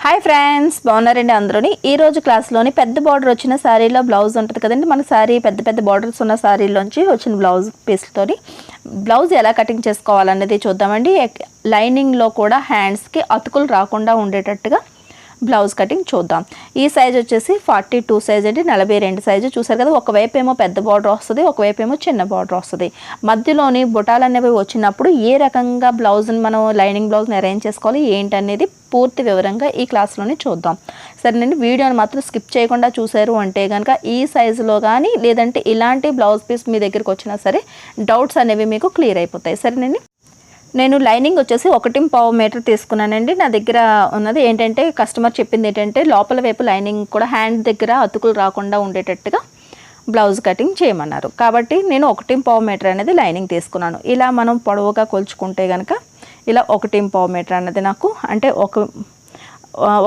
Hi friends, బాగున్నారండి అందరూని. ఈరోజు క్లాస్లోని పెద్ద బార్డర్ వచ్చిన శారీలో బ్లౌజ్ ఉంటుంది కదండి. మన శారీ పెద్ద బార్డర్స్ ఉన్న శారీలోంచి వచ్చిన బ్లౌజ్ పీస్తోని బ్లౌజ్ ఎలా కటింగ్ చేసుకోవాలనేది చూద్దామండి. లైనింగ్లో కూడా హ్యాండ్స్కి అతుకులు రాకుండా ఉండేటట్టుగా బ్లౌజ్ కటింగ్ చూద్దాం. ఈ సైజ్ వచ్చేసి 42 సైజ్ అండి, 42 సైజు. చూసారు కదా, ఒకవైపు ఏమో పెద్ద బార్డర్ వస్తుంది, ఒకవైపు ఏమో చిన్న బార్డర్ వస్తుంది. మధ్యలోని బుటాలు అనేవి వచ్చినప్పుడు ఏ రకంగా బ్లౌజ్ని మనం లైనింగ్ బ్లౌజ్ని అరేంజ్ చేసుకోవాలి ఏంటనేది పూర్తి వివరంగా ఈ క్లాస్లోనే చూద్దాం. సరేనండి, వీడియోని మాత్రం స్కిప్ చేయకుండా చూసారు అంటే కనుక ఈ సైజులో కానీ లేదంటే ఇలాంటి బ్లౌజ్ పీస్ మీ దగ్గరికి వచ్చినా సరే డౌట్స్ అనేవి మీకు క్లియర్ అయిపోతాయి. సరేనండి, నేను లైనింగ్ వచ్చేసి 1.5 మీటర్ తీసుకున్నానండి. నా దగ్గర ఉన్నది ఏంటంటే కస్టమర్ చెప్పింది ఏంటంటే లోపల వైపు లైనింగ్ కూడా హ్యాండ్ దగ్గర అతుకులు రాకుండా ఉండేటట్టుగా బ్లౌజ్ కటింగ్ చేయమన్నారు. కాబట్టి నేను 1.5 మీటర్ అనేది లైనింగ్ తీసుకున్నాను. ఇలా మనం పొడవుగా కొలుచుకుంటే కనుక ఇలా 1.5 మీటర్ అన్నది నాకు అంటే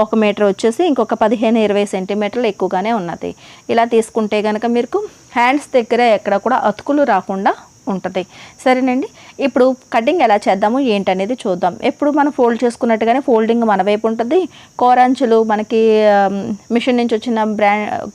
ఒక మీటర్ వచ్చేసి ఇంకొక 15-20 సెంటీమీటర్లు ఎక్కువగానే ఉన్నది. ఇలా తీసుకుంటే కనుక మీకు హ్యాండ్స్ దగ్గర ఎక్కడ కూడా అతుకులు రాకుండా ఉంటుంది. సరేనండి, ఇప్పుడు కటింగ్ ఎలా చేద్దాము ఏంటనేది చూద్దాం. ఎప్పుడు మనం ఫోల్డ్ చేసుకున్నట్టుగానే ఫోల్డింగ్ మన వైపు ఉంటుంది. కోరంచులు మనకి మిషన్ నుంచి వచ్చిన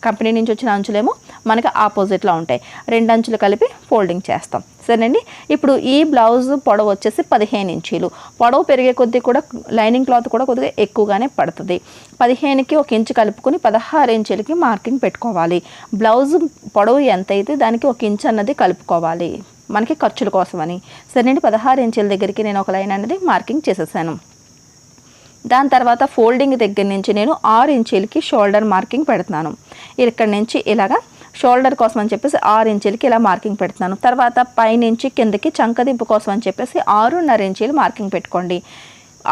కంపెనీ నుంచి వచ్చిన అంచులేమో మనకి ఆపోజిట్లో ఉంటాయి. 2 అంచులు కలిపి ఫోల్డింగ్ చేస్తాం. సరేనండి, ఇప్పుడు ఈ బ్లౌజ్ పొడవు వచ్చేసి 15 ఇంచీలు. పొడవు పెరిగే కొద్దీ కూడా లైనింగ్ క్లాత్ కూడా కొద్దిగా ఎక్కువగానే పడుతుంది. 15కి 1 ఇంచు కలుపుకొని 16 ఇంచులకి మార్కింగ్ పెట్టుకోవాలి. బ్లౌజ్ పొడవు ఎంత అయితే దానికి 1 ఇంచు అన్నది కలుపుకోవాలి మనకి ఖర్చుల కోసమని. సరేనండి, 16 ఇంచుల దగ్గరికి నేను ఒక లైన్ అనేది మార్కింగ్ చేసేసాను. దాని తర్వాత ఫోల్డింగ్ దగ్గర నుంచి నేను 6 ఇంచులకి షోల్డర్ మార్కింగ్ పెడుతున్నాను. ఇక్కడ నుంచి ఇలాగా షోల్డర్ కోసం అని చెప్పేసి 6 ఇంచులకి ఇలా మార్కింగ్ పెడుతున్నాను. తర్వాత పైనుంచి కిందకి చంకదింపు కోసం అని చెప్పేసి 6.5 ఇంచులు మార్కింగ్ పెట్టుకోండి.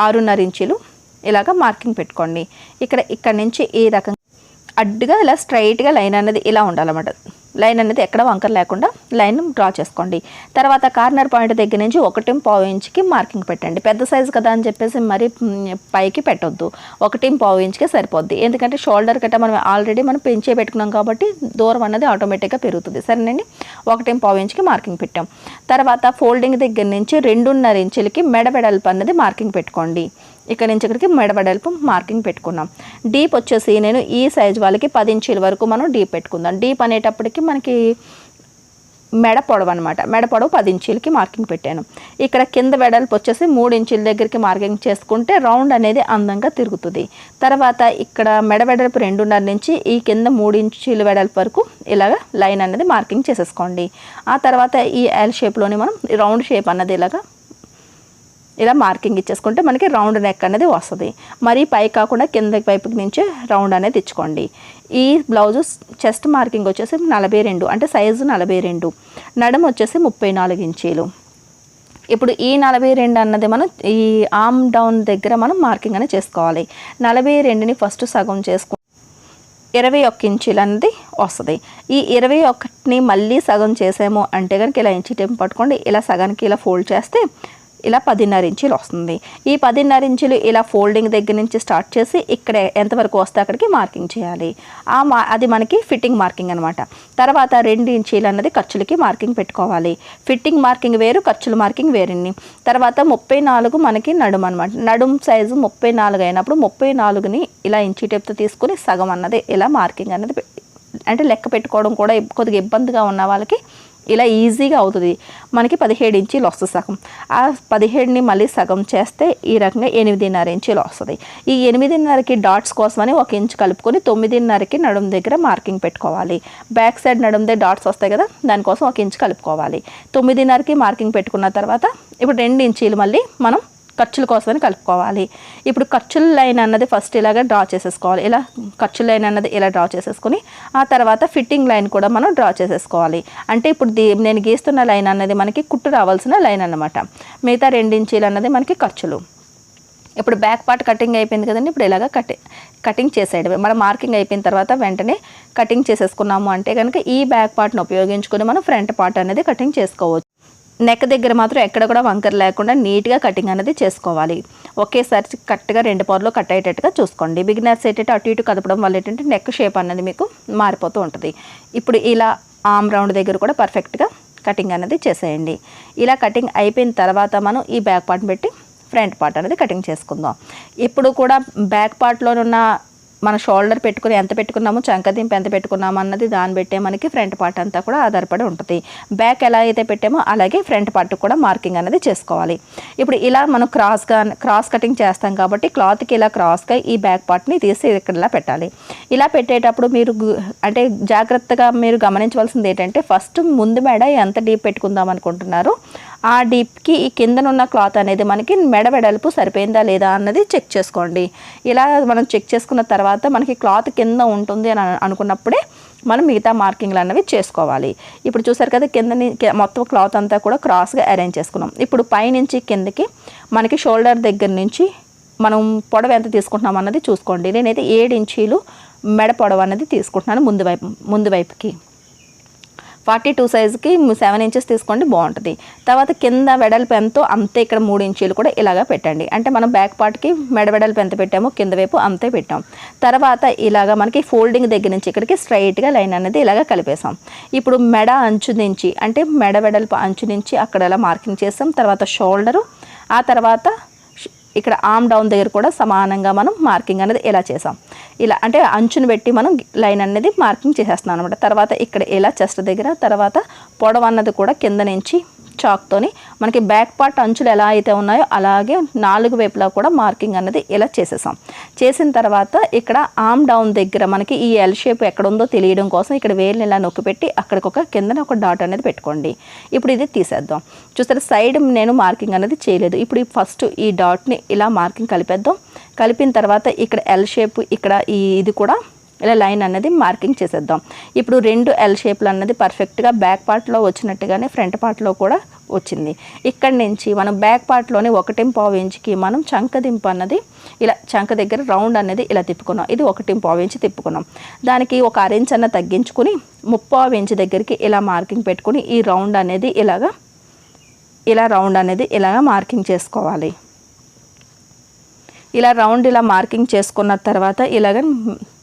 6.5 ఇంచులు ఇలాగా మార్కింగ్ పెట్టుకోండి. ఇక్కడ నుంచి ఈ రకంగా అడ్డుగా ఇలా స్ట్రైట్గా లైన్ అనేది ఇలా ఉండాలన్నమాట. లైన్ అనేది ఎక్కడ వంకర లేకుండా లైన్ డ్రా చేసుకోండి. తర్వాత కార్నర్ పాయింట్ దగ్గర నుంచి 1.5 ఇంచుకి మార్కింగ్ పెట్టండి. పెద్ద సైజు కదా అని చెప్పేసి మరి పైకి పెట్టొద్దు, 1.5 ఇంచుకే సరిపోద్ది. ఎందుకంటే షోల్డర్ కట్ట మనం పెంచే పెట్టుకున్నాం కాబట్టి దూరం అన్నది ఆటోమేటిక్గా పెరుగుతుంది. సరేనండి, 1.5 ఇంచుకి మార్కింగ్ పెట్టాం. తర్వాత ఫోల్డింగ్ దగ్గర నుంచి 2.5 ఇంచులకి మెడబెడల్పు అన్నది మార్కింగ్ పెట్టుకోండి. ఇక్కడ నుంచి ఇక్కడికి మెడబెడల్పు మార్కింగ్ పెట్టుకున్నాం. డీప్ వచ్చేసి నేను ఈ సైజ్ వాళ్ళకి 10 ఇంచుల వరకు మనం డీప్ పెట్టుకుందాం. డీప్ అనేటప్పటికి మనకి మెడ పొడవు అనమాట. మెడ పొడవు 10 ఇంచులకి మార్కింగ్ పెట్టాను. ఇక్కడ కింద వెడల్పు వచ్చేసి 3 ఇంచుల దగ్గరికి మార్కింగ్ చేసుకుంటే రౌండ్ అనేది అందంగా తిరుగుతుంది. తర్వాత ఇక్కడ మెడ వెడల్పు 2.5 నుంచి ఈ కింద 3 ఇంచుల వెడల్పు వరకు ఇలాగ లైన్ అనేది మార్కింగ్ చేసేసుకోండి. ఆ తర్వాత ఈ ఎల్ షేప్లోని మనం రౌండ్ షేప్ అన్నది ఇలా మార్కింగ్ ఇచ్చేసుకుంటే మనకి రౌండ్ నెక్ అనేది వస్తుంది. మరీ పై కాకుండా కింద వైపుకి నుంచి రౌండ్ అనేది ఇచ్చుకోండి. ఈ బ్లౌజు చెస్ట్ మార్కింగ్ వచ్చేసి 42 అంటే సైజు 42, నడుము వచ్చేసి 34 ఇంచీలు. ఇప్పుడు ఈ 42 అన్నది మనం ఈ ఆర్మ్ డౌన్ దగ్గర మనం మార్కింగ్ అనేది చేసుకోవాలి. 42ని ఫస్ట్ సగం చేసుకుని 21 ఇంచీలు అనేది వస్తుంది. ఈ 21ని మళ్ళీ సగం చేసాము అంటే కనుక ఇలా ఇంచీ టేప్ పట్టుకోండి. ఇలా సగానికి ఇలా ఫోల్డ్ చేస్తే ఇలా 10.5 ఇంచులు వస్తుంది. ఈ 10.5 ఇంచులు ఇలా ఫోల్డింగ్ దగ్గర నుంచి స్టార్ట్ చేసి ఇక్కడ ఎంతవరకు వస్తే అక్కడికి మార్కింగ్ చేయాలి. అది మనకి ఫిట్టింగ్ మార్కింగ్ అనమాట. తర్వాత 2 ఇంచీలు అన్నది ఖర్చులకి మార్కింగ్ పెట్టుకోవాలి. ఫిట్టింగ్ మార్కింగ్ వేరు, ఖర్చుల మార్కింగ్ వేరండి. తర్వాత 34 మనకి నడుము అనమాట. నడుము సైజు 34 అయినప్పుడు 34ని ఇలా ఇంచీ టేప్తో తీసుకుని సగం అన్నది ఇలా మార్కింగ్ అన్నది అంటే లెక్క పెట్టుకోవడం కూడా కొద్దిగా ఇబ్బందిగా ఉన్న వాళ్ళకి ఇలా ఈజీగా అవుతుంది. మనకి 17 ఇంచీలు వస్తుంది సగం. ఆ 17ని మళ్ళీ సగం చేస్తే ఈ రకంగా 8.5 ఇంచీలు వస్తుంది. ఈ 8.5కి డాట్స్ కోసమని 1 ఇంచు కలుపుకొని 9.5కి నడుము దగ్గర మార్కింగ్ పెట్టుకోవాలి. బ్యాక్ సైడ్ నడుము దగ్గర డాట్స్ వస్తాయి కదా, దానికోసం 1 ఇంచు కలుపుకోవాలి. 9.5కి మార్కింగ్ పెట్టుకున్న తర్వాత ఇప్పుడు 2 ఇంచీలు మళ్ళీ మనం ఖర్చుల కోసమని కలుపుకోవాలి. ఇప్పుడు ఖర్చుల లైన్ అన్నది ఫస్ట్ ఇలాగ డ్రా చేసేసుకోవాలి. ఇలా ఖర్చుల లైన్ అన్నది ఇలా డ్రా చేసేసుకొని ఆ తర్వాత ఫిట్టింగ్ లైన్ కూడా మనం డ్రా చేసేసుకోవాలి. అంటే ఇప్పుడు నేను గీస్తున్న లైన్ అన్నది మనకి కుట్టు రావాల్సిన లైన్ అన్నమాట. మిగతా 2 ఇంచీలు అన్నది మనకి ఖర్చులు. ఇప్పుడు బ్యాక్ పార్ట్ కటింగ్ అయిపోయింది కదండి. ఇప్పుడు ఇలాగ కటింగ్ చేసేయడమే. మన మార్కింగ్ అయిపోయిన తర్వాత వెంటనే కటింగ్ చేసేసుకున్నాము అంటే కనుక ఈ బ్యాక్ పార్ట్ని ఉపయోగించుకొని మనం ఫ్రంట్ పార్ట్ అనేది కటింగ్ చేసుకోవచ్చు. నెక్ దగ్గర మాత్రం ఎక్కడ కూడా వంకర లేకుండా నీట్గా కటింగ్ అనేది చేసుకోవాలి. ఒకేసారి కరెక్ట్గా 2 పార్ట్లో కట్ అయ్యేటట్టుగా చూసుకోండి. బిగినర్స్ ఏంటంటే అటు ఇటు కదపడం వల్ల ఏంటంటే నెక్ షేప్ అనేది మీకు మారిపోతూ ఉంటుంది. ఇప్పుడు ఇలా ఆర్మ్ రౌండ్ దగ్గర కూడా పర్ఫెక్ట్గా కటింగ్ అనేది చేసేయండి. ఇలా కటింగ్ అయిపోయిన తర్వాత మనం ఈ బ్యాక్ పార్ట్ పెట్టి ఫ్రంట్ పార్ట్ అనేది కటింగ్ చేసుకుందాం. ఇప్పుడు కూడా బ్యాక్ పార్ట్లోనున్న మన షోల్డర్ పెట్టుకుని ఎంత పెట్టుకున్నామో, చంకదింపు ఎంత పెట్టుకున్నామో అన్నది దాన్ని బట్టే మనకి ఫ్రంట్ పార్ట్ అంతా కూడా ఆధారపడి ఉంటుంది. బ్యాక్ ఎలా అయితే పెట్టామో అలాగే ఫ్రంట్ పార్ట్ కూడా మార్కింగ్ అనేది చేసుకోవాలి. ఇప్పుడు ఇలా మనం క్రాస్ కటింగ్ చేస్తాం కాబట్టి క్లాత్కి ఇలా క్రాస్గా ఈ బ్యాక్ పార్ట్ని తీసి ఇక్కడ ఇలా పెట్టాలి. ఇలా పెట్టేటప్పుడు మీరు అంటే జాగ్రత్తగా మీరు గమనించవలసింది ఏంటంటే, ఫస్ట్ ముందు మెడ ఎంత డీప్ పెట్టుకుందాం అనుకుంటున్నారో ఆ డీప్కి ఈ కిందనున్న క్లాత్ అనేది మనకి మెడ వెడల్పు సరిపోయిందా లేదా అన్నది చెక్ చేసుకోండి. ఇలా మనం చెక్ చేసుకున్న తర్వాత మనకి క్లాత్ కింద ఉంటుంది అని అనుకున్నప్పుడే మనం మిగతా మార్కింగ్లు అన్నవి చేసుకోవాలి. ఇప్పుడు చూసారు కదా, మొత్తం క్లాత్ అంతా కూడా క్రాస్గా అరేంజ్ చేసుకున్నాం. ఇప్పుడు పైనుంచి కిందకి మనకి షోల్డర్ దగ్గర నుంచి మనం పొడవు ఎంత తీసుకుంటున్నాం అన్నది చూసుకోండి. నేనైతే 7 ఇంచీలు మెడ పొడవు అనేది తీసుకుంటున్నాను ముందు వైపుకి. 42 సైజుకి 7 ఇంచెస్ తీసుకోండి, బాగుంటుంది. తర్వాత కింద వెడల్పు ఎంతో అంతే ఇక్కడ 3 ఇంచీలు కూడా ఇలాగా పెట్టండి. అంటే మనం బ్యాక్ పార్ట్కి మెడ వెడల్పు ఎంత పెట్టామో కింద వైపు అంతే పెట్టాం. తర్వాత ఇలాగా మనకి ఫోల్డింగ్ దగ్గర నుంచి ఇక్కడికి స్ట్రైట్గా లైన్ అనేది ఇలాగా కలిపేసాం. ఇప్పుడు మెడ అంచు నుంచి అంటే మెడ వెడల్పు అంచు నుంచి అక్కడ ఇలా మార్కింగ్ చేసాం. తర్వాత షోల్డరు, ఆ తర్వాత ఇక్కడ ఆర్మ్ డౌన్ దగ్గర కూడా సమానంగా మనం మార్కింగ్ అనేది ఇలా చేసాం. ఇలా అంటే అంచును పెట్టి మనం లైన్ అనేది మార్కింగ్ చేసేస్తున్నాం అనమాట. తర్వాత ఇక్కడ ఇలా చెస్ట్ దగ్గర, తర్వాత పొడవు అన్నది కూడా కింద నుంచి చాక్తోని మనకి బ్యాక్ పార్ట్ అంచులు ఎలా అయితే ఉన్నాయో అలాగే 4 వైపులా కూడా మార్కింగ్ అనేది ఇలా చేసేసాం. చేసిన తర్వాత ఇక్కడ ఆర్మ్ డౌన్ దగ్గర మనకి ఈ ఎల్ షేప్ ఎక్కడ ఉందో తెలియడం కోసం ఇక్కడ వేలుని ఇలా నొక్కి పెట్టి అక్కడికి కిందన ఒక డాట్ అనేది పెట్టుకోండి. ఇప్పుడు ఇది తీసేద్దాం. చూస్తారు సైడ్ నేను మార్కింగ్ అనేది చేయలేదు. ఇప్పుడు ఫస్ట్ ఈ డాట్ని ఇలా మార్కింగ్ కలిపేద్దాం. కలిపిన తర్వాత ఇక్కడ ఎల్ షేప్ ఇక్కడ ఇది కూడా ఇలా లైన్ అనేది మార్కింగ్ చేసేద్దాం. ఇప్పుడు 2 ఎల్ షేప్లు అన్నది పర్ఫెక్ట్గా బ్యాక్ పార్ట్లో వచ్చినట్టుగానే ఫ్రంట్ పార్ట్లో కూడా వచ్చింది. ఇక్కడి నుంచి మనం బ్యాక్ పార్ట్లోని 1.5 ఇంచుకి మనం చంకదింపు అన్నది ఇలా చంక దగ్గర రౌండ్ అనేది ఇలా తిప్పుకున్నాం. ఇది 1.5 ఇంచు తిప్పుకున్నాం. దానికి 1/2 ఇంచ్ అన్న తగ్గించుకుని 3/4 ఇంచు దగ్గరికి ఇలా మార్కింగ్ పెట్టుకుని ఈ రౌండ్ అనేది ఇలాగా మార్కింగ్ చేసుకోవాలి. ఇలా రౌండ్ ఇలా మార్కింగ్ చేసుకున్న తర్వాత ఇలాగ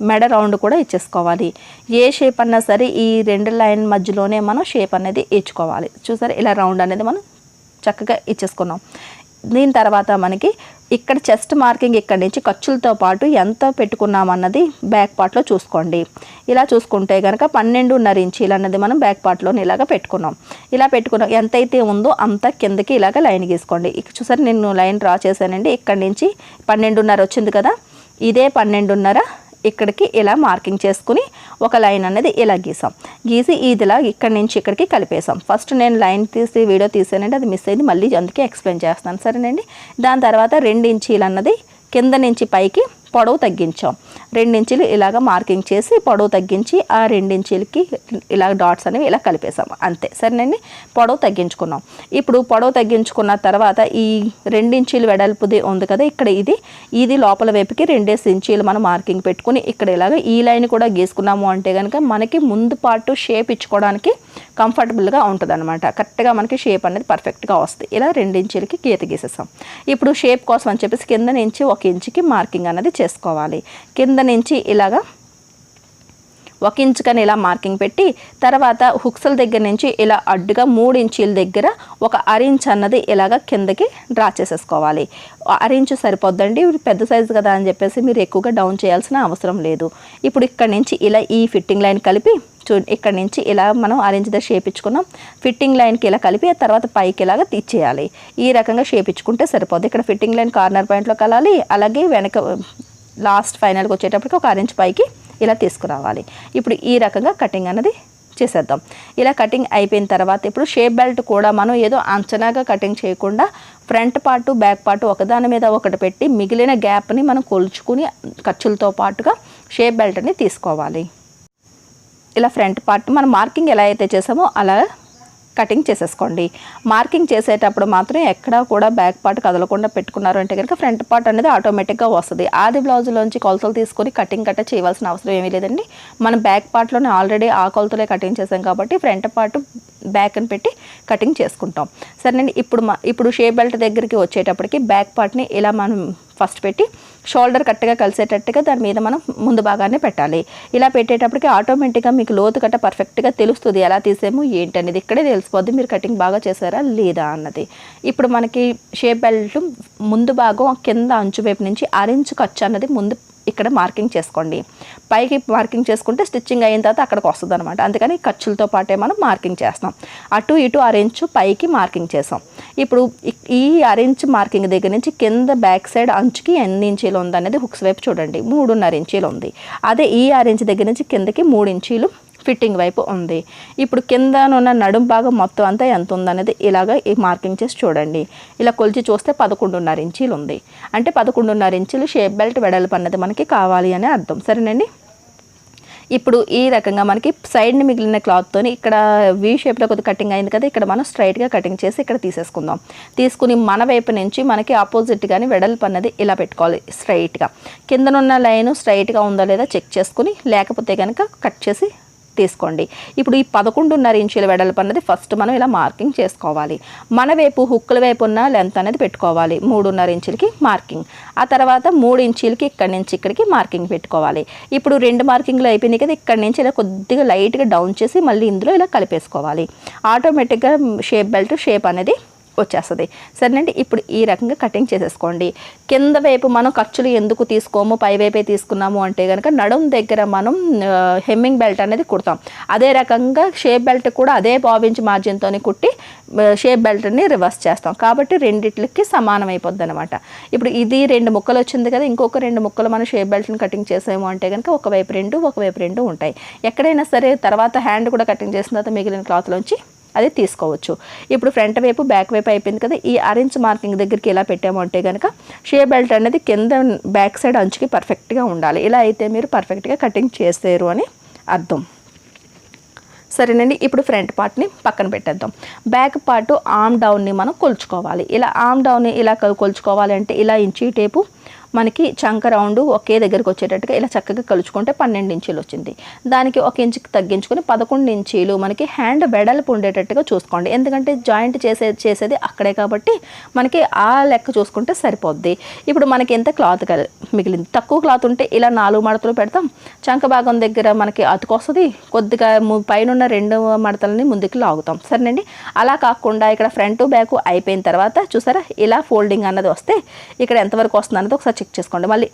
మెడ రౌండ్ కూడా ఇచ్చేసుకోవాలి. ఏ షేప్ అన్నా సరే ఈ 2 లైన్ మధ్యలోనే మనం షేప్ అనేది ఇచ్చుకోవాలి. చూసారు, ఇలా రౌండ్ అనేది మనం చక్కగా ఇచ్చేసుకున్నాం. దీని తర్వాత మనకి ఇక్కడ చెస్ట్ మార్కింగ్ ఇక్కడ నుంచి ఖర్చులతో పాటు ఎంత పెట్టుకున్నామన్నది బ్యాక్ పార్ట్లో చూసుకోండి. ఇలా చూసుకుంటే కనుక 12.5 ఇంచీలు అన్నది మనం బ్యాక్ పార్ట్లోని ఇలాగ పెట్టుకున్నాం. ఇలా పెట్టుకున్నాం ఎంతైతే ఉందో అంత కిందకి ఇలాగ లైన్ గీసుకోండి. చూసారు, నేను లైన్ డ్రా చేశానండి. ఇక్కడ నుంచి 12.5 వచ్చింది కదా, ఇదే 12.5 ఇక్కడికి ఇలా మార్కింగ్ చేసుకుని ఒక లైన్ అనేది ఇలా గీసి ఇదిలా ఇక్కడి నుంచి ఇక్కడికి కలిపేసాం. ఫస్ట్ నేను లైన్ తీసి వీడియో తీసానండి, అది మిస్ అయింది, మళ్ళీ అందుకే ఎక్స్ప్లెయిన్ చేస్తాను సరేనండి. దాని తర్వాత 2 ఇంచీలు అన్నది కింద నుంచి పైకి పొడవు తగ్గించాం. 2 ఇంచీలు ఇలాగ మార్కింగ్ చేసి పొడవు తగ్గించి ఆ 2 ఇంచీలకి ఇలా డాట్స్ అనేవి ఇలా కలిపేసాం అంతే. సరేనండి, పొడవు తగ్గించుకున్నాం. ఇప్పుడు పొడవు తగ్గించుకున్న తర్వాత ఈ 2 ఇంచీలు వెడల్పుది ఉంది కదా, ఇక్కడ ఇది లోపల వైపుకి 2 ఇంచీలు మనం మార్కింగ్ పెట్టుకుని ఇక్కడ ఇలాగ ఈ లైన్ కూడా గీసుకున్నాము అంటే కనుక మనకి ముందు పార్ట్ షేప్ ఇచ్చుకోవడానికి కంఫర్టబుల్గా ఉంటుంది అనమాట. కరెక్ట్గా మనకి షేప్ అనేది పర్ఫెక్ట్గా వస్తుంది. ఇలా 2 ఇంచీలకి గీత గీసేసాం. ఇప్పుడు షేప్ కోసం అని చెప్పేసి కింద నుంచి 1 ఇంచుకి మార్కింగ్ అనేది చేసుకోవాలి. కింద నుంచి ఇలాగా 1 ఇంచ్ కని ఇలా మార్కింగ్ పెట్టి తర్వాత హుక్స్ల దగ్గర నుంచి ఇలా అడ్డుగా 3 ఇంచీల దగ్గర 1/2 ఇంచ్ అన్నది ఇలాగ కిందకి డ్రా చేసేసుకోవాలి. 1/2 ఇంచ్ సరిపోద్దండి, పెద్ద సైజు కదా అని చెప్పేసి మీరు ఎక్కువగా డౌన్ చేయాల్సిన అవసరం లేదు. ఇప్పుడు ఇక్కడ నుంచి ఇలా ఈ ఫిట్టింగ్ లైన్ కలిపి చూడండి, ఇక్కడ నుంచి ఇలా మనం 1/2 ఇంచ్ షేప్ ఇచ్చుకున్నాం. ఫిట్టింగ్ లైన్కి ఇలా కలిపి ఆ తర్వాత పైకి ఇలాగ తీసేయాలి. ఈ రకంగా షేప్ ఇచ్చుకుంటే సరిపోద్ది. ఇక్కడ ఫిట్టింగ్ లైన్ కార్నర్ పాయింట్లో కలాలి, అలాగే వెనక లాస్ట్ ఫైనల్కి వచ్చేటప్పటికి 1/2 ఇంచ్ పైకి ఇలా తీసుకురావాలి. ఇప్పుడు ఈ రకంగా కటింగ్ అనేది చేసేద్దాం. ఇలా కటింగ్ అయిపోయిన తర్వాత ఇప్పుడు షేప్ బెల్ట్ కూడా మనం ఏదో అంచనాగా కటింగ్ చేయకుండా ఫ్రంట్ పార్టు బ్యాక్ పార్టు ఒకదాని మీద ఒకటి పెట్టి మిగిలిన గ్యాప్ని మనం కొలుచుకుని ఖర్చులతో పాటుగా షేప్ బెల్ట్ని తీసుకోవాలి. ఇలా ఫ్రంట్ పార్ట్ మనం మార్కింగ్ ఎలా అయితే చేసామో అలా కటింగ్ చేసేసుకోండి. మార్కింగ్ చేసేటప్పుడు మాత్రం ఎక్కడా కూడా బ్యాక్ పార్ట్ కదలకుండా పెట్టుకున్నారు అంటే కనుక ఫ్రంట్ పార్ట్ అనేది ఆటోమేటిక్గా వస్తుంది. ఆది బ్లౌజ్లోంచి కొలతలు తీసుకొని కటింగ్ చేయవలసిన అవసరం ఏమీ లేదండి. మనం బ్యాక్ పార్ట్లోనే ఆల్రెడీ ఆ కొలతలే కటింగ్ చేసాం కాబట్టి ఫ్రంట్ పార్ట్ బ్యాక్ అని పెట్టి కటింగ్ చేసుకుంటాం. సరేనండి, ఇప్పుడు షేప్ బెల్ట్ దగ్గరికి వచ్చేటప్పటికి బ్యాక్ పార్ట్ని ఇలా మనం ఫస్ట్ పెట్టి షోల్డర్ కరెక్ట్గా కలిసేటట్టుగా దాని మీద మనం ముందు భాగాన్ని పెట్టాలి. ఇలా పెట్టేటప్పటికి ఆటోమేటిక్గా మీకు లోతు కట్ట పర్ఫెక్ట్గా తెలుస్తుంది, ఎలా తీసాము ఏంటి అనేది ఇక్కడే తెలిసిపోద్ది మీరు కటింగ్ బాగా చేశారా లేదా అన్నది. ఇప్పుడు మనకి షేప్ బెల్ట్ ముందు భాగం కింద అంచు వైపు నుంచి 6 ఇంచ్ ఖర్చు అన్నది ముందు ఇక్కడ మార్కింగ్ చేసుకోండి. పైకి మార్కింగ్ చేసుకుంటే స్టిచ్చింగ్ అయిన తర్వాత అక్కడికి వస్తుంది అనమాట. అందుకని ఖర్చులతో పాటే మనం మార్కింగ్ చేస్తాం. అటు ఇటు 6 ఇంచ్ పైకి మార్కింగ్ చేసాం. ఇప్పుడు ఈ 6 ఇంచ్ మార్కింగ్ దగ్గర నుంచి కింద బ్యాక్ సైడ్ అంచుకి ఎన్ని ఇంచీలు ఉందనేది హుక్స్ వైపు చూడండి, 3.5 ఇంచీలు ఉంది. అదే ఈ 6 ఇంచ్ దగ్గర నుంచి కిందకి 3 ఇంచీలు ఫిట్టింగ్ వైపు ఉంది. ఇప్పుడు కిందనున్న నడుం భాగం మొత్తం అంతా ఎంత ఉందనేది ఇలాగ ఈ మార్కింగ్ చేసి చూడండి. ఇలా కొలిచి చూస్తే 11.5 ఇంచీలు ఉంది. అంటే 11.5 ఇంచీలు షేప్ బెల్ట్ వెడల్పు అన్నది మనకి కావాలి అని అర్థం. సరేనండి. ఇప్పుడు ఈ రకంగా మనకి సైడ్ని మిగిలిన క్లాత్తో ఇక్కడ వీ షేప్లో కొద్దిగా కటింగ్ అయింది కదా, ఇక్కడ మనం స్ట్రైట్గా కటింగ్ చేసి ఇక్కడ తీసేసుకుందాం. తీసుకుని మన వైపు నుంచి మనకి ఆపోజిట్ కానీ వెడల్పు అన్నది ఇలా పెట్టుకోవాలి. స్ట్రైట్గా కిందనున్న లైన్ స్ట్రైట్గా ఉందో లేదా చెక్ చేసుకుని, లేకపోతే కనుక కట్ చేసి తీసుకోండి. ఇప్పుడు ఈ 11.5 ఇంచుల వెడల్పు అన్నది ఫస్ట్ మనం ఇలా మార్కింగ్ చేసుకోవాలి. మన వైపు హుక్కుల వైపు ఉన్న లెంత్ అనేది పెట్టుకోవాలి. 3.5 ఇంచులకి మార్కింగ్. ఆ తర్వాత 3 ఇంచులకి ఇక్కడి నుంచి ఇక్కడికి మార్కింగ్ పెట్టుకోవాలి. ఇప్పుడు 2 మార్కింగ్లు అయిపోయినాయి కదా, ఇక్కడి నుంచి ఇలా కొద్దిగా లైట్గా డౌన్ చేసి మళ్ళీ ఇందులో ఇలా కలిపేసుకోవాలి. ఆటోమేటిక్గా షేప్ బెల్ట్ షేప్ అనేది వచ్చేస్తుంది. సరేనండి. ఇప్పుడు ఈ రకంగా కటింగ్ చేసేసుకోండి. కింద వైపు మనం ఖర్చులు ఎందుకు తీసుకోము, పై వైపే తీసుకున్నాము అంటే కనుక నడుం దగ్గర మనం హెమ్మింగ్ బెల్ట్ అనేది కుడతాం. అదే రకంగా షేప్ బెల్ట్ కూడా అదే 1/2 ఇంచ్ మార్జిన్తో కుట్టి షేప్ బెల్ట్ని రివర్స్ చేస్తాం. కాబట్టి రెండిట్లకి సమానం అయిపోద్ది అనమాట. ఇప్పుడు ఇది 2 ముక్కలు వచ్చింది కదా, ఇంకొక 2 ముక్కలు మనం షేప్ బెల్ట్ని కటింగ్ చేసాము అంటే కనుక ఒకవైపు 2 ఉంటాయి. ఎక్కడైనా సరే తర్వాత హ్యాండ్ కూడా కటింగ్ చేసిన తర్వాత మిగిలిన క్లాత్లోంచి అది తీసుకోవచ్చు. ఇప్పుడు ఫ్రంట్ వైపు బ్యాక్ వైపు అయిపోయింది కదా, ఈ 6 ఇంచ్ మార్కింగ్ దగ్గరికి ఇలా పెట్టాము అంటే కనుక షేప్ బెల్ట్ అనేది కింద బ్యాక్ సైడ్ అంచుకి పర్ఫెక్ట్గా ఉండాలి. ఇలా అయితే మీరు పర్ఫెక్ట్గా కటింగ్ చేస్తారు అని అర్థం. సరేనండి. ఇప్పుడు ఫ్రంట్ పార్ట్ని పక్కన పెట్టేద్దాం. బ్యాక్ పార్ట్ ఆర్మ్ డౌన్ని మనం కొలుచుకోవాలి. ఇలా ఆర్మ్ డౌన్ని ఇలా కొలుచుకోవాలి అంటే ఇలా ఇంచీ టేపు మనకి చంక రౌండ్ ఒకే దగ్గరికి వచ్చేటట్టుగా ఇలా చక్కగా కలుచుకుంటే 12 ఇంచీలు వచ్చింది. దానికి 1 ఇంచుకి తగ్గించుకొని 11 ఇంచీలు మనకి హ్యాండ్ వెడల్పు ఉండేటట్టుగా చూసుకోండి. ఎందుకంటే జాయింట్ చేసేది అక్కడే కాబట్టి మనకి ఆ లెక్క చూసుకుంటే సరిపోద్ది. ఇప్పుడు మనకి ఎంత క్లాత్ మిగిలింది, తక్కువ క్లాత్ ఉంటే ఇలా 4 మడతలు పెడతాం. చంక భాగం దగ్గర మనకి అతుకొస్తుంది, కొద్దిగా పైన 2 మడతలని ముందుకు లాగుతాం. సరేనండి. అలా కాకుండా ఇక్కడ ఫ్రంట్ బ్యాక్ అయిపోయిన తర్వాత చూసారా ఇలా ఫోల్డింగ్ అన్నది వస్తే ఇక్కడ ఎంతవరకు వస్తుంది అన్నది ఒకసారి చెక్ చేసుకోండి. మళ్ళీ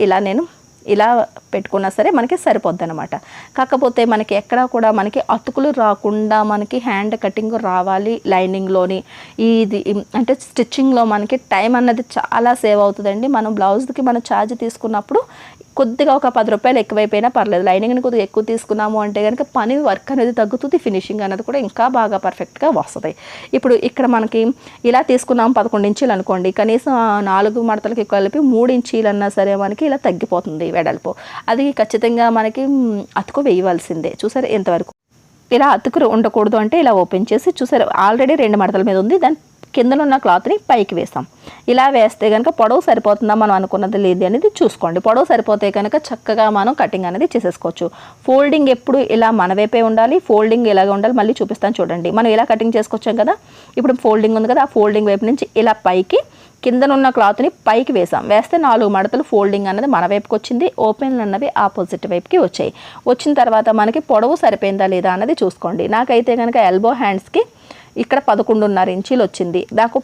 ఇలా పెట్టుకున్నా సరే మనకి సరిపోద్ది అనమాట. కాకపోతే మనకి ఎక్కడా కూడా మనకి అతుకులు రాకుండా మనకి హ్యాండ్ కటింగ్ రావాలి. లైనింగ్లోని ఇది అంటే స్టిచ్చింగ్లో మనకి టైం అన్నది చాలా సేవ్ అవుతుందండి. మనం బ్లౌజ్కి మనం ఛార్జ్ తీసుకున్నప్పుడు కొద్దిగా ఒక 10 రూపాయలు ఎక్కువైపోయినా పర్లేదు. లైనింగ్ని కొద్దిగా ఎక్కువ తీసుకున్నాము అంటే కనుక పని వర్క్ అనేది తగ్గుతుంది, ఫినిషింగ్ అనేది కూడా ఇంకా బాగా పర్ఫెక్ట్గా వస్తుంది. ఇప్పుడు ఇక్కడ మనకి ఇలా తీసుకున్నాము 11 ఇంచీలు అనుకోండి, కనీసం 4 మడతలకి కలిపి 3 ఇంచీలు అన్నా సరే మనకి ఇలా తగ్గిపోతుంది వెడల్పు. అది ఖచ్చితంగా మనకి అతుకు వేయవలసిందే. చూసారు ఎంతవరకు ఇలా అతుకు ఉండకూడదు అంటే ఇలా ఓపెన్ చేసి చూసారు ఆల్రెడీ 2 మడతల మీద ఉంది, దాని కిందనున్న క్లాత్ని పైకి వేస్తాం. ఇలా వేస్తే కనుక పొడవు సరిపోతుందా మనం అనుకున్నది లేదు అనేది చూసుకోండి. పొడవు సరిపోతే కనుక చక్కగా మనం కటింగ్ అనేది చేసేసుకోవచ్చు. ఫోల్డింగ్ ఎప్పుడు ఇలా మన వైపే ఉండాలి, ఫోల్డింగ్ ఇలాగ ఉండాలి. మళ్ళీ చూపిస్తాను చూడండి. మనం ఇలా కటింగ్ చేసుకొచ్చాం కదా, ఇప్పుడు ఫోల్డింగ్ ఉంది కదా, ఆ ఫోల్డింగ్ వైపు నుంచి ఇలా పైకి కిందనున్న క్లాత్ని పైకి వేసాం. వేస్తే 4 మడతలు ఫోల్డింగ్ అన్నది మన వైపుకి వచ్చింది, ఓపెన్లు అన్నవి ఆపోజిట్ వైపుకి వచ్చాయి. వచ్చిన తర్వాత మనకి పొడవు సరిపోయిందా లేదా అన్నది చూసుకోండి. నాకైతే కనుక ఎల్బో హ్యాండ్స్కి ఇక్కడ 11.5 ఇంచీలు వచ్చింది. నాకు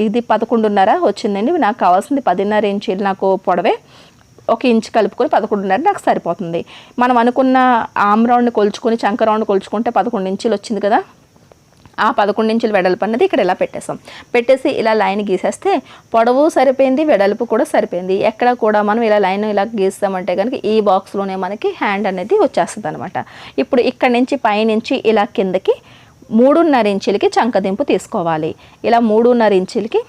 ఇది 11.5 వచ్చిందండి. నాకు కావాల్సింది 10.5 ఇంచీలు నాకు పొడవే. 1 ఇంచ్ కలుపుకొని 11.5 నాకు సరిపోతుంది. మనం అనుకున్న ఆమ్ రౌండ్ని కొలుచుకొని చంక రౌండ్ కొలుచుకుంటే 11 ఇంచీలు వచ్చింది కదా, ఆ 11 ఇంచుల వెడల్పు అన్నది ఇక్కడ ఇలా పెట్టేసాం. పెట్టేసి ఇలా లైన్ గీసేస్తే పొడవు సరిపోయింది, వెడల్పు కూడా సరిపోయింది. ఎక్కడ కూడా మనం ఇలా లైన్ ఇలా గీస్తామంటే కనుక ఈ బాక్స్లోనే మనకి హ్యాండ్ అనేది వచ్చేస్తుంది అనమాట. ఇప్పుడు ఇక్కడ నుంచి పైనుంచి ఇలా కిందకి 3.5 ఇంచులకి చంకదింపు తీసుకోవాలి. ఇలా 3.5 ఇంచులకి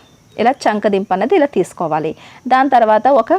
ఇలా చంకదింపు అనేది ఇలా తీసుకోవాలి. దాని తర్వాత ఒక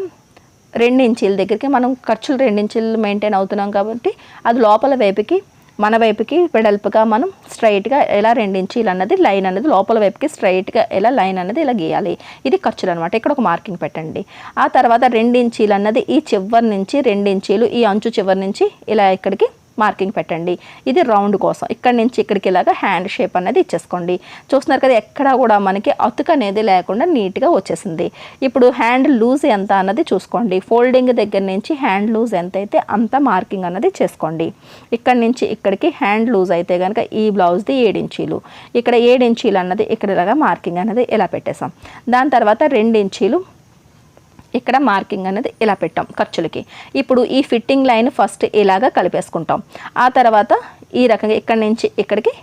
2 ఇంచీల దగ్గరికి మనం ఖర్చులు 2 ఇంచులు మెయింటైన్ అవుతున్నాం కాబట్టి అది లోపల వైపుకి మన వైపుకి వెడల్పుగా మనం స్ట్రైట్గా ఇలా 2 ఇంచీలు అన్నది లైన్ అనేది లోపల వైపుకి స్ట్రైట్గా ఇలా లైన్ అనేది ఇలా గీయాలి. ఇది ఖర్చులు అనమాట. ఇక్కడ ఒక మార్కింగ్ పెట్టండి. ఆ తర్వాత 2 ఇంచీలు అన్నది ఈ చివరి నుంచి 2 ఇంచీలు ఈ అంచు చివరి నుంచి ఇలా ఇక్కడికి మార్కింగ్ పెట్టండి. ఇది రౌండ్ కోసం ఇక్కడ నుంచి ఇక్కడికి ఇలాగా హ్యాండ్ షేప్ అనేది ఇచ్చేసుకోండి. చూస్తున్నారు కదా ఎక్కడా కూడా మనకి అతుకు అనేది లేకుండా నీట్గా వచ్చేసింది. ఇప్పుడు హ్యాండ్ లూజ్ ఎంత అన్నది చూసుకోండి. ఫోల్డింగ్ దగ్గర నుంచి హ్యాండ్ లూజ్ ఎంత అయితే అంత మార్కింగ్ అన్నది చేసుకోండి. ఇక్కడ నుంచి ఇక్కడికి హ్యాండ్ లూజ్ అయితే కనుక ఈ బ్లౌజ్ది 7 ఇంచీలు, ఇక్కడ 7 ఇంచీలు అన్నది ఇక్కడ ఇలాగా మార్కింగ్ అనేది ఇలా పెట్టేసాం. దాని తర్వాత 2 ఇంచీలు ఇక్కడ మార్కింగ్ అనేది ఇలా పెట్టాం ఖర్చులకి. ఇప్పుడు ఈ ఫిట్టింగ్ లైన్ ఫస్ట్ ఇలాగా కలిపేసుకుంటాం. ఆ తర్వాత ఈ రకంగా ఇక్కడ నుంచి ఇక్కడికి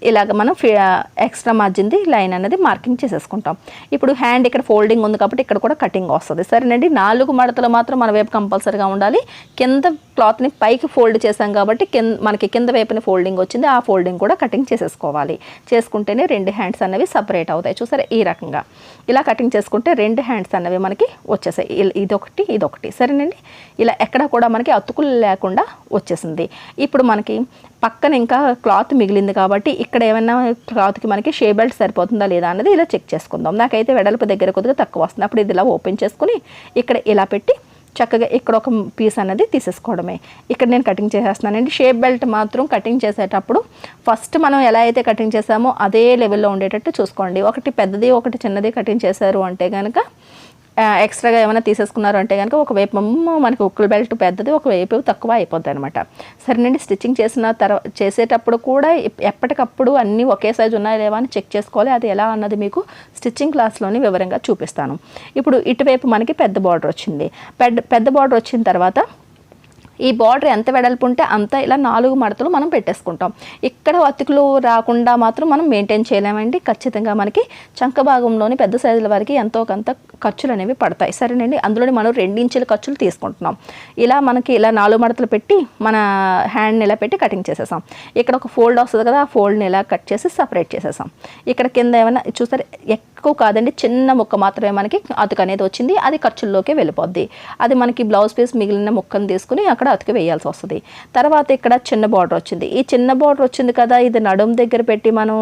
ఇలాగ మనం ఎక్స్ట్రా మార్జిన్ది లైన్ అనేది మార్కింగ్ చేసేసుకుంటాం. ఇప్పుడు హ్యాండ్ ఇక్కడ ఫోల్డింగ్ ఉంది కాబట్టి ఇక్కడ కూడా కటింగ్ వస్తుంది. సరేనండి, 4 మడతలు మాత్రం మన వైపు కంపల్సరీగా ఉండాలి. కింద క్లాత్ని పైకి ఫోల్డ్ చేసాం కాబట్టి మనకి కింద వైపుని ఫోల్డింగ్ వచ్చింది, ఆ ఫోల్డింగ్ కూడా కటింగ్ చేసేసుకోవాలి. చేసుకుంటేనే 2 హ్యాండ్స్ అనేవి సపరేట్ అవుతాయి. చూసారా ఈ రకంగా ఇలా కటింగ్ చేసుకుంటే 2 హ్యాండ్స్ అనేవి మనకి వచ్చేసాయి. ఇదొకటి సరేనండి. ఇలా ఎక్కడ కూడా మనకి అతుకులు లేకుండా వచ్చేసింది. ఇప్పుడు మనకి పక్కన ఇంకా క్లాత్ మిగిలింది కాబట్టి ఇక్కడ ఏమైనా క్లాత్కి మనకి షే బెల్ట్ సరిపోతుందా లేదా అన్నది ఇలా చెక్ చేసుకుందాం. నాకైతే వెడల్పు దగ్గర కొద్దిగా తక్కువ వస్తుంది. అప్పుడు ఇది ఇలా ఓపెన్ చేసుకుని ఇక్కడ ఇలా పెట్టి చక్కగా ఇక్కడ ఒక పీస్ అనేది తీసేసుకోవడమే. ఇక్కడ నేను కటింగ్ చేసేస్తున్నానండి. షేప్ బెల్ట్ మాత్రం కటింగ్ చేసేటప్పుడు ఫస్ట్ మనం ఎలా అయితే కటింగ్ చేసామో అదే లెవెల్లో ఉండేటట్టు చూసుకోండి. ఒకటి పెద్దది ఒకటి చిన్నది కటింగ్ చేశారు అంటే కనుక ఎక్స్ట్రాగా ఏమైనా తీసేసుకున్నారు అంటే కనుక ఒకవైపు మనకి ఉక్కుల బెల్ట్ పెద్దది, ఒకవైపు తక్కువ అయిపోద్ది అనమాట. సరేనండి, స్టిచ్చింగ్ చేసేటప్పుడు కూడా ఎప్పటికప్పుడు అన్నీ ఒకే సైజు ఉన్నాయా లేవా అని చెక్ చేసుకోవాలి. అది ఎలా అన్నది మీకు స్టిచ్చింగ్ క్లాస్లోని వివరంగా చూపిస్తాను. ఇప్పుడు ఇటువైపు మనకి పెద్ద బార్డర్ వచ్చింది. పెద్ద బార్డర్ వచ్చిన తర్వాత ఈ బార్డర్ ఎంత వెడల్పు ఉంటే అంత ఇలా 4 మడతలు మనం పెట్టేసుకుంటాం. ఇక్కడ అతుకులు రాకుండా మాత్రం మనం మెయింటైన్ చేయలేమండి. ఖచ్చితంగా మనకి చంక భాగంలోని పెద్ద సైజుల వరకు ఎంతో కొంత ఖర్చులు అనేవి పడతాయి. సరేనండి, అందులోని మనం 2 ఇంచుల ఖర్చులు తీసుకుంటున్నాం. ఇలా మనకి ఇలా 4 మడతలు పెట్టి మన హ్యాండ్ని ఇలా పెట్టి కటింగ్ చేసేసాం. ఇక్కడ ఒక ఫోల్డ్ వస్తుంది కదా, ఆ ఫోల్డ్ని ఇలా కట్ చేసి సపరేట్ చేసేసాం. ఇక్కడ కింద ఏమైనా చూసారు ఎక్కువ కాదండి, చిన్న ముక్క మాత్రమే మనకి అతుకు అనేది వచ్చింది. అది ఖర్చుల్లోకి వెళ్ళిపోద్ది. అది మనకి బ్లౌజ్ పీస్ మిగిలిన ముక్కను తీసుకుని అక్కడ అతుకు వేయాల్సి వస్తుంది. తర్వాత ఇక్కడ చిన్న బార్డర్ వచ్చింది. ఈ చిన్న బార్డర్ వచ్చింది కదా, ఇది నడుం దగ్గర పెట్టి మనం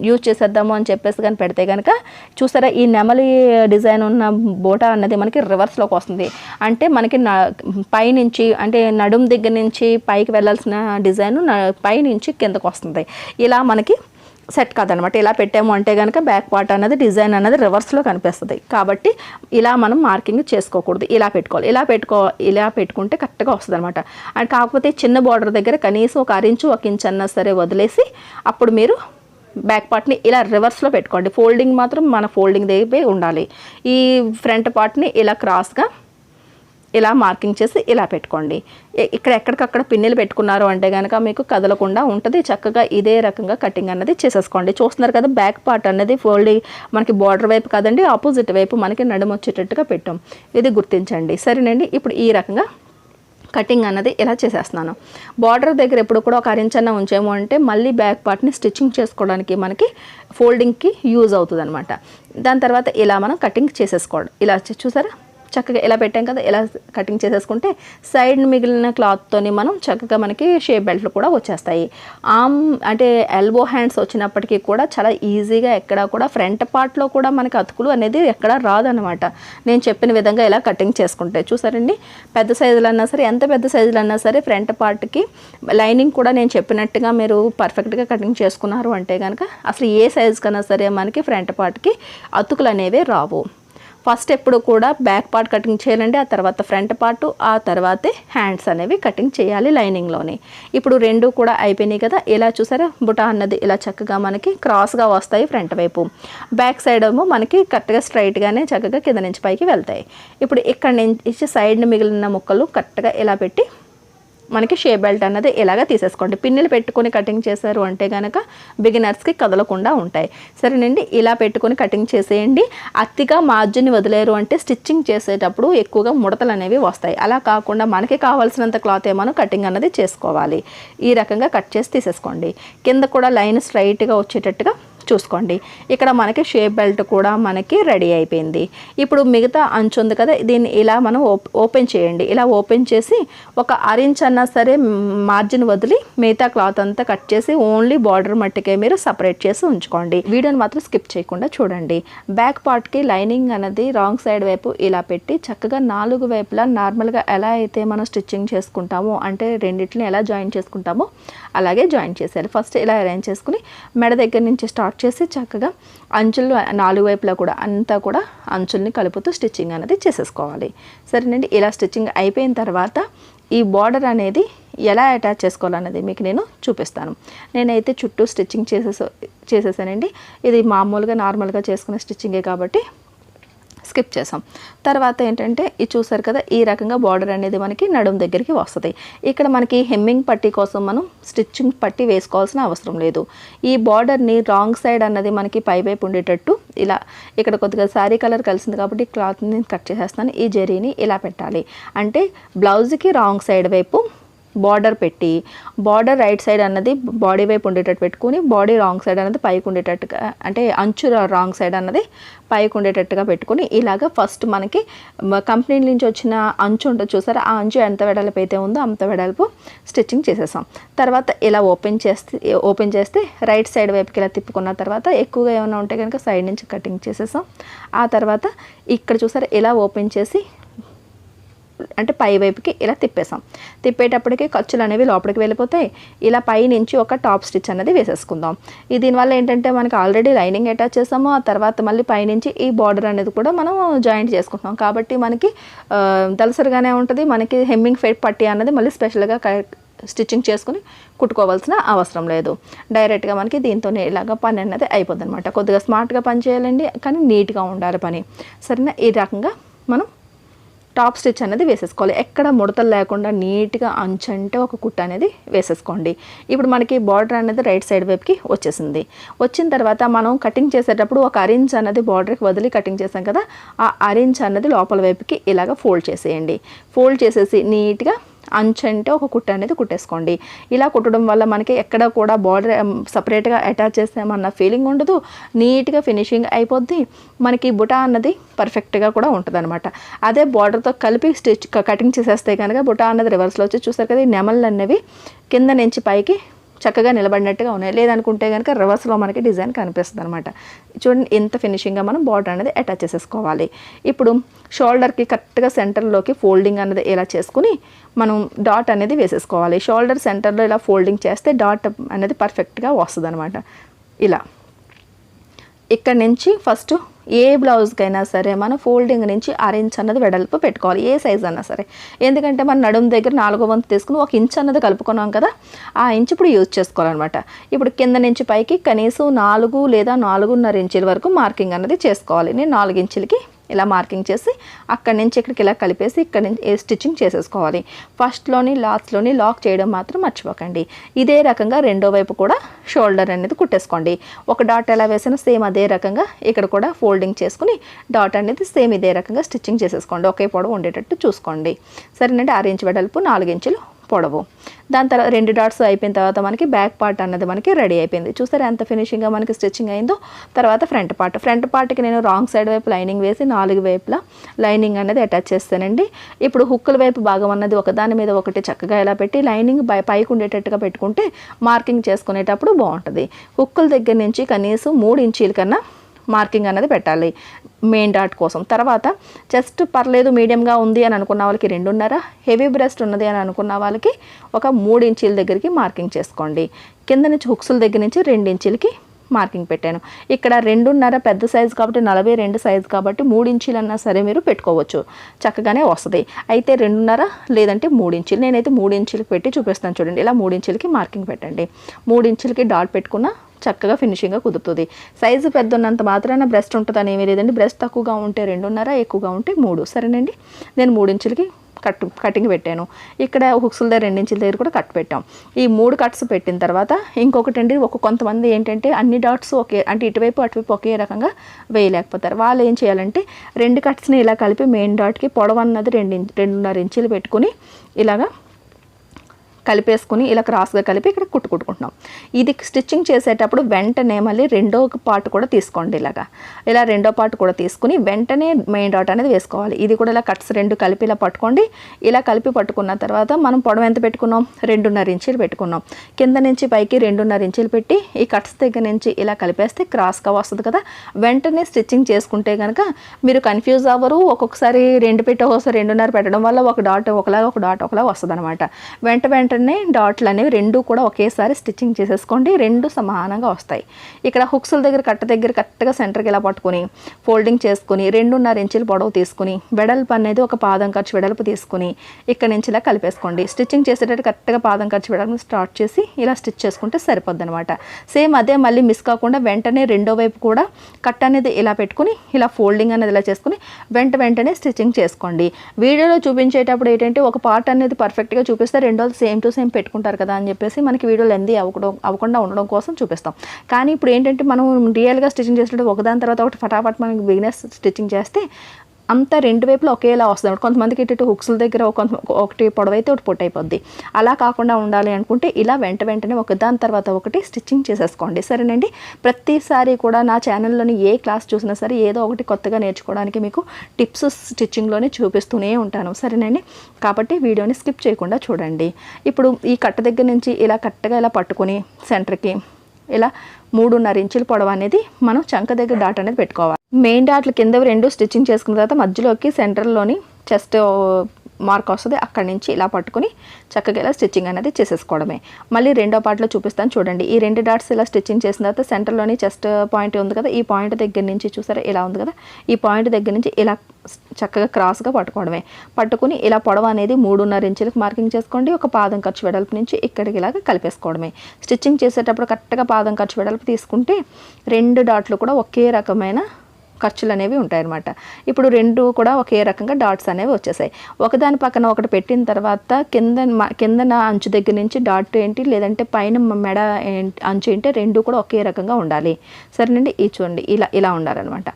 యూజ్ చేసేద్దాము అని చెప్పేసి కానీ పెడితే కనుక చూసారా ఈ నెమలి డిజైన్ ఉన్న బోటా అన్నది మనకి రివర్స్లోకి వస్తుంది. అంటే మనకి పైనుంచి అంటే నడుం దగ్గర నుంచి పైకి వెళ్ళాల్సిన డిజైన్ పైనుంచి కిందకు వస్తుంది. ఇలా మనకి సెట్ కాదనమాట. ఇలా పెట్టాము అంటే కనుక బ్యాక్ పార్ట్ అనేది డిజైన్ అనేది రివర్స్లో కనిపిస్తుంది. కాబట్టి ఇలా మనం మార్కింగ్ చేసుకోకూడదు, ఇలా పెట్టుకోవాలి. ఇలా పెట్టుకుంటే కరెక్ట్గా వస్తుంది అనమాట. అండ్ కాకపోతే చిన్న బార్డర్ దగ్గర కనీసం 1 ఇంచు 1 ఇంచ్ అన్నా సరే వదిలేసి అప్పుడు మీరు బ్యాక్ పార్ట్ని ఇలా రివర్స్లో పెట్టుకోండి. ఫోల్డింగ్ మాత్రం మన ఫోల్డింగ్ దగ్గర ఉండాలి. ఈ ఫ్రంట్ పార్ట్ని ఇలా క్రాస్గా ఇలా మార్కింగ్ చేసి ఇలా పెట్టుకోండి. ఇక్కడ ఎక్కడికక్కడ పిన్నులు పెట్టుకున్నారు అంటే కనుక మీకు కదలకుండా ఉంటుంది. చక్కగా ఇదే రకంగా కటింగ్ అన్నది చేసేసుకోండి. చూస్తున్నారు కదా బ్యాక్ పార్ట్ అనేది ఫోల్డింగ్ మనకి బార్డర్ వైపు కాదండి, ఆపోజిట్ వైపు మనకి నడుము వచ్చేటట్టుగా పెట్టాం. ఇది గుర్తించండి. సరేనండి, ఇప్పుడు ఈ రకంగా కటింగ్ అన్నది ఇలా చేసేస్తున్నాను. బార్డర్ దగ్గర ఎప్పుడు కూడా 1 ఇంచ్ అన్న ఉంచాము అంటే మళ్ళీ బ్యాక్ పార్ట్ని స్టిచ్చింగ్ చేసుకోవడానికి మనకి ఫోల్డింగ్కి యూజ్ అవుతుంది అనమాట. దాని తర్వాత ఇలా మనం కటింగ్ చేసేసుకోవడం. ఇలా చూసారా చక్కగా ఇలా పెట్టాం కదా, ఇలా కటింగ్ చేసేసుకుంటే సైడ్ మిగిలిన క్లాత్తోని మనం చక్కగా మనకి షేప్ బెల్ట్లు కూడా వచ్చేస్తాయి. అంటే ఎల్బో హ్యాండ్స్ వచ్చినప్పటికీ కూడా చాలా ఈజీగా ఎక్కడ కూడా ఫ్రంట్ పార్ట్లో కూడా మనకి అతుకులు అనేది ఎక్కడ రాదనమాట. నేను చెప్పిన విధంగా ఇలా కటింగ్ చేసుకుంటే చూసారండి, పెద్ద సైజులు అన్నా సరే ఎంత పెద్ద సైజులు అన్నా సరే ఫ్రంట్ పార్ట్కి లైనింగ్ కూడా నేను చెప్పినట్టుగా మీరు పర్ఫెక్ట్గా కటింగ్ చేసుకున్నారు అంటే కనుక అసలు ఏ సైజు కన్నా సరే మనకి ఫ్రంట్ పార్ట్కి అతుకులు అనేవి రావు. ఫస్ట్ ఎప్పుడు కూడా బ్యాక్ పార్ట్ కటింగ్ చేయాలండి, ఆ తర్వాత ఫ్రంట్ పార్ట్, ఆ తర్వాతే హ్యాండ్స్ అనేవి కటింగ్ చేయాలి లైనింగ్లోని. ఇప్పుడు 2 కూడా అయిపోయినాయి కదా. ఇలా చూసారా బుటా అన్నది ఇలా చక్కగా మనకి క్రాస్గా వస్తాయి ఫ్రంట్ వైపు. బ్యాక్ సైడ్ ఏమో మనకి కరెక్ట్గా స్ట్రైట్గానే చక్కగా కింద నుంచి పైకి వెళ్తాయి. ఇప్పుడు ఇక్కడ నుంచి సైడ్ని మిగిలిన ముక్కలు కరెక్ట్గా ఇలా పెట్టి మనకి షేప్ బెల్ట్ అన్నది ఇలాగా తీసేసుకోండి. పిన్నులు పెట్టుకొని కటింగ్ చేశారు అంటే కనుక బిగినర్స్కి కదలకుండా ఉంటాయి. సరేనండి, ఇలా పెట్టుకొని కటింగ్ చేసేయండి. అతిగా మార్జిన్ వదిలేరు అంటే స్టిచ్చింగ్ చేసేటప్పుడు ఎక్కువగా ముడతలు అనేవి వస్తాయి. అలా కాకుండా మనకి కావాల్సినంత క్లాత్ ఏమో కటింగ్ అన్నది చేసుకోవాలి. ఈ రకంగా కట్ చేసి తీసేసుకోండి. కింద కూడా లైన్ స్ట్రైట్గా వచ్చేటట్టుగా చూసుకోండి. ఇక్కడ మనకి షేప్ బెల్ట్ కూడా మనకి రెడీ అయిపోయింది. ఇప్పుడు మిగతా అంచు ఉంది కదా, దీన్ని ఇలా మనం ఓపెన్ చేయండి. ఇలా ఓపెన్ చేసి ఒక అరించ్ అన్నా సరే మార్జిన్ వదిలి మిగతా క్లాత్ అంతా కట్ చేసి ఓన్లీ బార్డర్ మట్టుకే మీరు సపరేట్ చేసి ఉంచుకోండి. వీడియోని మాత్రం స్కిప్ చేయకుండా చూడండి. బ్యాక్ పార్ట్కి లైనింగ్ అనేది రాంగ్ సైడ్ వైపు ఇలా పెట్టి చక్కగా 4 వైపులా నార్మల్గా ఎలా అయితే మనం స్టిచ్చింగ్ చేసుకుంటామో, అంటే రెండింటిని ఎలా జాయిన్ చేసుకుంటామో అలాగే జాయిన్ చేసేయాలి. ఫస్ట్ ఇలా అరేంజ్ చేసుకుని మెడ దగ్గర నుంచి స్టార్ట్ చేసి చక్కగా అంచులు 4 వైపులా కూడా అంతా కూడా అంచుల్ని కలుపుతూ స్టిచ్చింగ్ అనేది చేసేసుకోవాలి. సరేనండి. ఇలా స్టిచ్చింగ్ అయిపోయిన తర్వాత ఈ బార్డర్ అనేది ఎలా అటాచ్ చేసుకోవాలన్నది మీకు నేను చూపిస్తాను. నేనైతే చుట్టూ స్టిచ్చింగ్ చేసేసానండి. ఇది మామూలుగా నార్మల్గా చేసుకునే స్టిచ్చింగే కాబట్టి స్కిప్ చేసాం. తర్వాత ఏంటంటే ఇది చూసారు కదా, ఈ రకంగా బార్డర్ అనేది మనకి నడుము దగ్గరికి వస్తుంది. ఇక్కడ మనకి హెమ్మింగ్ పట్టీ కోసం మనం స్టిచ్చింగ్ పట్టీ వేసుకోవాల్సిన అవసరం లేదు. ఈ బార్డర్ని రాంగ్ సైడ్ అన్నది మనకి పై వైపు ఉండేటట్టు ఇలా, ఇక్కడ కొద్దిగా శారీ కలర్ కలిసింది కాబట్టి క్లాత్ని కట్ చేసేస్తాను. ఈ జరీని ఇలా పెట్టాలి. అంటే బ్లౌజ్కి రాంగ్ సైడ్ వైపు బార్డర్ పెట్టి, బార్డర్ రైట్ సైడ్ అన్నది బాడీ వైపు ఉండేటట్టు పెట్టుకుని, బాడీ రాంగ్ సైడ్ అన్నది పైకి ఉండేటట్టుగా, అంటే అంచు రాంగ్ సైడ్ అన్నది పైకి ఉండేటట్టుగా పెట్టుకుని ఇలాగ ఫస్ట్ మనకి కంపెనీ నుంచి వచ్చిన అంచు ఉంటుంది చూసారా, ఆ అంచు ఎంత వెడల్పు అయితే ఉందో అంత వెడల్పు స్టిచ్చింగ్ చేసేసాం. తర్వాత ఇలా ఓపెన్ చేస్తే రైట్ సైడ్ వైపుకి ఇలా తిప్పుకున్న తర్వాత ఎక్కువగా ఏమైనా ఉంటే కనుక సైడ్ నుంచి కటింగ్ చేసేసాం. ఆ తర్వాత ఇక్కడ చూసారా ఇలా ఓపెన్ చేసి అంటే పై వైపుకి ఇలా తిప్పేసాం. తిప్పేటప్పటికి ఖర్చులు అనేవి లోపలికి వెళ్ళిపోతాయి. ఇలా పై నుంచి ఒక టాప్ స్టిచ్ అనేది వేసేసుకుందాం. దీనివల్ల ఏంటంటే మనకి ఆల్రెడీ లైనింగ్ అటాచ్ చేసాము, ఆ తర్వాత మళ్ళీ పైనుంచి ఈ బార్డర్ అనేది కూడా మనం జాయింట్ చేసుకుంటున్నాం కాబట్టి మనకి దలసరిగానే ఉంటుంది. మనకి హెమ్మింగ్ ఫెట్ పట్టీ అన్నది మళ్ళీ స్పెషల్గా స్టిచ్చింగ్ చేసుకుని కుట్టుకోవాల్సిన అవసరం లేదు. డైరెక్ట్గా మనకి దీంతోనే ఇలాగ పని అన్నది అయిపోద్ది అనమాట. కొద్దిగా స్మార్ట్గా పని చేయాలండి, కానీ నీట్గా ఉండాలి పని. సరేనా. ఈ రకంగా మనం టాప్ స్టిచ్ అనేది వేసేసుకోవాలి. ఎక్కడ ముడతలు లేకుండా నీట్గా అంచంటే ఒక కుట్ట అనేది వేసేసుకోండి. ఇప్పుడు మనకి బార్డర్ అనేది రైట్ సైడ్ వైపుకి వచ్చేసింది. వచ్చిన తర్వాత మనం కటింగ్ చేసేటప్పుడు ఒక అరించ్ అనేది బార్డర్కి వదిలి కటింగ్ చేసాం కదా, ఆ అరించ్ అనేది లోపల వైపుకి ఇలాగ ఫోల్డ్ చేసేయండి. ఫోల్డ్ చేసేసి నీట్గా అంచంటే ఒక కుట్ట అనేది కుట్టేసుకోండి. ఇలా కుట్టడం వల్ల మనకి ఎక్కడ కూడా బార్డర్ సపరేట్గా అటాచ్ చేసామన్న ఫీలింగ్ ఉండదు. నీట్గా ఫినిషింగ్ అయిపోద్ది. మనకి బుటా అన్నది పర్ఫెక్ట్గా కూడా ఉంటుంది అనమాట. అదే బార్డర్తో కలిపి కటింగ్ చేసేస్తే కనుక బుటా అన్నది రివర్స్లో వచ్చి చూసారు కదా, ఈ నెమళ్ళు అనేవి కింద నుంచి పైకి చక్కగా నిలబడినట్టుగా ఉన్నాయి. లేదనుకుంటే కనుక రివర్స్లో మనకి డిజైన్ కనిపిస్తుంది అనమాట. చూడండి ఎంత ఫినిషింగ్గా మనం బార్డర్ అనేది అటాచ్ చేసేసుకోవాలి. ఇప్పుడు షోల్డర్కి కరెక్ట్గా సెంటర్లోకి ఫోల్డింగ్ అనేది ఇలా చేసుకుని మనం డాట్ అనేది వేసేసుకోవాలి. షోల్డర్ సెంటర్లో ఇలా ఫోల్డింగ్ చేస్తే డాట్ అనేది పర్ఫెక్ట్గా వస్తుంది అనమాట. ఇలా ఇక్కడ నుంచి ఫస్ట్ ఏ బ్లౌజ్కైనా సరే మనం ఫోల్డింగ్ నుంచి ఇంచ్ అన్నది వెడల్పు పెట్టుకోవాలి, ఏ సైజ్ అన్నా సరే. ఎందుకంటే మన నడుము దగ్గర 4వ వంతు తీసుకుని 1 ఇంచ్ అన్నది కలుపుకున్నాం కదా, ఆ ఇంచ్ ఇప్పుడు యూజ్ చేసుకోవాలన్నమాట. ఇప్పుడు కింద నుంచి పైకి కనీసం 4 లేదా 4.5 ఇంచుల వరకు మార్కింగ్ అన్నది చేసుకోవాలి. నేను 4 ఇంచులకి ఇలా మార్కింగ్ చేసి అక్కడి నుంచి ఇక్కడికి ఇలా కలిపేసి ఇక్కడ నుంచి స్టిచ్చింగ్ చేసేసుకోవాలి. ఫస్ట్లోని లాస్ట్లోని లాక్ చేయడం మాత్రం మర్చిపోకండి. ఇదే రకంగా రెండో వైపు కూడా షోల్డర్ అనేది కుట్టేసుకోండి. ఒక డాట్ ఎలా వేసినా సేమ్ అదే రకంగా ఇక్కడ కూడా ఫోల్డింగ్ చేసుకుని డాట్ అనేది సేమ్ ఇదే రకంగా స్టిచ్చింగ్ చేసేసుకోండి. ఒకే పొడవు ఉండేటట్టు చూసుకోండి. సరేనండి. 6 ఇంచ్ వెడల్పు, 4 ఇంచులు పొడవు. దాని తర్వాత 2 డాట్స్ అయిపోయిన తర్వాత మనకి బ్యాక్ పార్ట్ అన్నది మనకి రెడీ అయిపోయింది. చూసారా ఎంత ఫినిషింగ్గా మనకి స్టిచ్చింగ్ అయిందో. తర్వాత ఫ్రంట్ పార్ట్కి నేను రాంగ్ సైడ్ వైపు లైనింగ్ వేసి 4 వైపులా లైనింగ్ అనేది అటాచ్ చేస్తానండి. ఇప్పుడు హుక్కుల వైపు భాగం అన్నది ఒకదాని మీద ఒకటి చక్కగా ఇలా పెట్టి లైనింగ్ పైకి ఉండేటట్టుగా పెట్టుకుంటే మార్కింగ్ చేసుకునేటప్పుడు బాగుంటుంది. హుక్కుల దగ్గర నుంచి కనీసం 3 ఇంచీల కన్నా మార్కింగ్ అనేది పెట్టాలి మెయిన్ డాట్ కోసం. తర్వాత చెస్ట్ పర్లేదు మీడియంగా ఉంది అని అనుకున్న వాళ్ళకి 2.5, హెవీ బ్రెస్ట్ ఉన్నది అని అనుకున్న వాళ్ళకి ఒక 3 ఇంచీల దగ్గరికి మార్కింగ్ చేసుకోండి. కింద నుంచి హుక్స్ల దగ్గర నుంచి 2 ఇంచీలకి మార్కింగ్ పెట్టాను. ఇక్కడ 2.5 పెద్ద సైజు కాబట్టి 42 సైజు కాబట్టి 3 ఇంచీలు అన్నా సరే మీరు పెట్టుకోవచ్చు, చక్కగానే వస్తుంది. అయితే 2.5 లేదంటే 3 ఇంచీలు, నేనైతే 3 ఇంచీలకి పెట్టి చూపిస్తాను చూడండి. ఇలా 3 ఇంచీలకి మార్కింగ్ పెట్టండి. 3 ఇంచీలకి డాట్ పెట్టుకున్న చక్కగా ఫినిషింగ్గా కుదురుతుంది. సైజు పెద్ద ఉన్నంత మాత్రాన బ్రెస్ట్ ఉంటుందని ఏమీ లేదండి. బ్రెస్ట్ తక్కువగా ఉంటే 2.5, ఎక్కువగా ఉంటే 3. సరేనండి. నేను 3 ఇంచులకి కటింగ్ పెట్టాను. ఇక్కడ హుక్స్ల దగ్గర 2 ఇంచుల దగ్గర కూడా కట్ పెట్టాం. ఈ 3 కట్స్ పెట్టిన తర్వాత ఇంకొకటి అండి, కొంతమంది ఏంటంటే అన్ని డాట్స్ ఒకే, అంటే ఇటువైపు అటువైపు ఒకే రకంగా వేయలేకపోతారు. వాళ్ళు ఏం చేయాలంటే 2 కట్స్ని ఇలా కలిపి మెయిన్ డాట్కి పొడవు అన్నది 2.5 ఇంచులు పెట్టుకుని ఇలాగా కలిపేసుకుని ఇలా క్రాస్గా కలిపి ఇక్కడ కుట్టుకుంటున్నాం. ఇది స్టిచ్చింగ్ చేసేటప్పుడు వెంటనే మళ్ళీ రెండో పార్ట్ కూడా తీసుకోండి. ఇలా రెండో పార్ట్ కూడా తీసుకుని వెంటనే మెయిన్ డాట్ అనేది వేసుకోవాలి. ఇది కూడా ఇలా కట్స్ రెండు కలిపి ఇలా పట్టుకోండి. ఇలా కలిపి పట్టుకున్న తర్వాత మనం పొడవు ఎంత పెట్టుకున్నాం, 2.5 ఇంచీలు పెట్టుకున్నాం. కింద నుంచి పైకి 2.5 ఇంచీలు పెట్టి ఈ కట్స్ దగ్గర నుంచి ఇలా కలిపేస్తే క్రాస్గా వస్తుంది కదా. వెంటనే స్టిచ్చింగ్ చేసుకుంటే కనుక మీరు కన్ఫ్యూజ్ అవ్వరు. ఒక్కొక్కసారి 2 పెట్టి ఒక్కొక్కసారి 2.5 పెట్టడం వల్ల ఒక డాట్ ఒకలాగా వస్తుంది అనమాట. వెంటనే డాట్లు అనేవి రెండు కూడా ఒకేసారి స్టిచ్చింగ్ చేసేసుకోండి. రెండు సమానంగా వస్తాయి. ఇక్కడ హుక్స్ల దగ్గర కట్ట దగ్గర కరెక్ట్గా సెంటర్కి ఇలా పట్టుకుని ఫోల్డింగ్ చేసుకుని 2.5 ఇంచీలు పొడవు తీసుకుని వెడల్పు అనేది ఒక పాదం ఖర్చు వెడల్పు తీసుకుని ఇక్కడ నుంచి ఇలా కలిపేసుకోండి. స్టిచ్చింగ్ చేసేటట్టు కరెక్ట్గా పాదం ఖర్చు వెడల్పు స్టార్ట్ చేసి ఇలా స్టిచ్ చేసుకుంటే సరిపోద్ది అనమాట. సేమ్ అదే మళ్ళీ మిస్ కాకుండా వెంటనే రెండో వైపు కూడా కట్ అనేది ఇలా పెట్టుకుని ఇలా ఫోల్డింగ్ అనేది ఇలా చేసుకుని వెంటనే స్టిచ్చింగ్ చేసుకోండి. వీడియోలో చూపించేటప్పుడు ఏంటంటే ఒక పార్ట్ అనేది పర్ఫెక్ట్గా చూపిస్తే రెండోది సేమ్ టు సేమ్ పెట్టుకుంటారు కదా అని చెప్పేసి మనకి వీడియో లెంతీ అవ్వకుండా ఉండడం కోసం చూపిస్తాం. కానీ ఇప్పుడు ఏంటంటే మనం రియల్గా స్టిచ్చింగ్ చేసినట్టు ఒకదాని తర్వాత ఒకటి ఫటాఫట్ మనకి బిగినర్స్ స్టిచ్చింగ్ చేస్తే అంతా రెండు వైపులో ఒకేలా వస్తుంది. కొంతమందికి ఇటు హుక్స్ల దగ్గర ఒకటి పొడవైతే ఒకటి పొట్టు అయిపోద్ది. అలా కాకుండా ఉండాలి అనుకుంటే ఇలా వెంటనే ఒకదాని తర్వాత ఒకటి స్టిచ్చింగ్ చేసేసుకోండి. సరేనండి. ప్రతిసారి కూడా నా ఛానల్లోని ఏ క్లాస్ చూసినా సరే ఏదో ఒకటి కొత్తగా నేర్చుకోవడానికి మీకు టిప్స్ స్టిచ్చింగ్లోనే చూపిస్తూనే ఉంటాను. సరేనండి. కాబట్టి వీడియోని స్కిప్ చేయకుండా చూడండి. ఇప్పుడు ఈ కట్ట దగ్గర నుంచి ఇలా కరెక్ట్గా ఇలా పట్టుకొని సెంటర్కి ఇలా 3.5 ఇంచుల పొడవు అనేది మనం చంక దగ్గర డాట్ అనేది పెట్టుకోవాలి. మెయిన్ డాట్లు కింద రెండు స్టిచ్చింగ్ చేసుకున్న తర్వాత మధ్యలోకి సెంటర్లోని చెస్ట్ మార్క్ వస్తుంది. అక్కడి నుంచి ఇలా పట్టుకుని చక్కగా ఇలా స్టిచ్చింగ్ అనేది చేసేసుకోవడమే. మళ్ళీ రెండో పార్ట్లో చూపిస్తాను చూడండి. ఈ 2 డాట్స్ ఇలా స్టిచ్చింగ్ చేసిన తర్వాత సెంటర్లోని చెస్ట్ పాయింట్ ఉంది కదా, ఈ పాయింట్ దగ్గర నుంచి చూసారా ఇలా ఉంది కదా, ఈ పాయింట్ దగ్గర నుంచి ఇలా చక్కగా క్రాస్గా పట్టుకోవడమే. పట్టుకుని ఇలా పొడవు అనేది 3.5 ఇంచులకు మార్కింగ్ చేసుకోండి. ఒక పాదం ఖర్చు వెడల్పు నుంచి ఇక్కడికి ఇలాగ కలిపేసుకోవడమే. స్టిచ్చింగ్ చేసేటప్పుడు కరెక్ట్గా పాదం ఖర్చు వెడల్పు తీసుకుంటే 2 డాట్లు కూడా ఒకే రకమైన ఖర్చులు అనేవి ఉంటాయన్నమాట. ఇప్పుడు రెండు కూడా ఒకే రకంగా డాట్స్ అనేవి వచ్చేసాయి. ఒకదాని పక్కన ఒకటి పెట్టిన తర్వాత కిందన అంచు దగ్గర నుంచి డాట్ ఏంటి లేదంటే పైన మెడ అంచు ఏంటి రెండు కూడా ఒకే రకంగా ఉండాలి. సరేనండి. ఈ చూడండి ఇలా ఉండాలన్నమాట.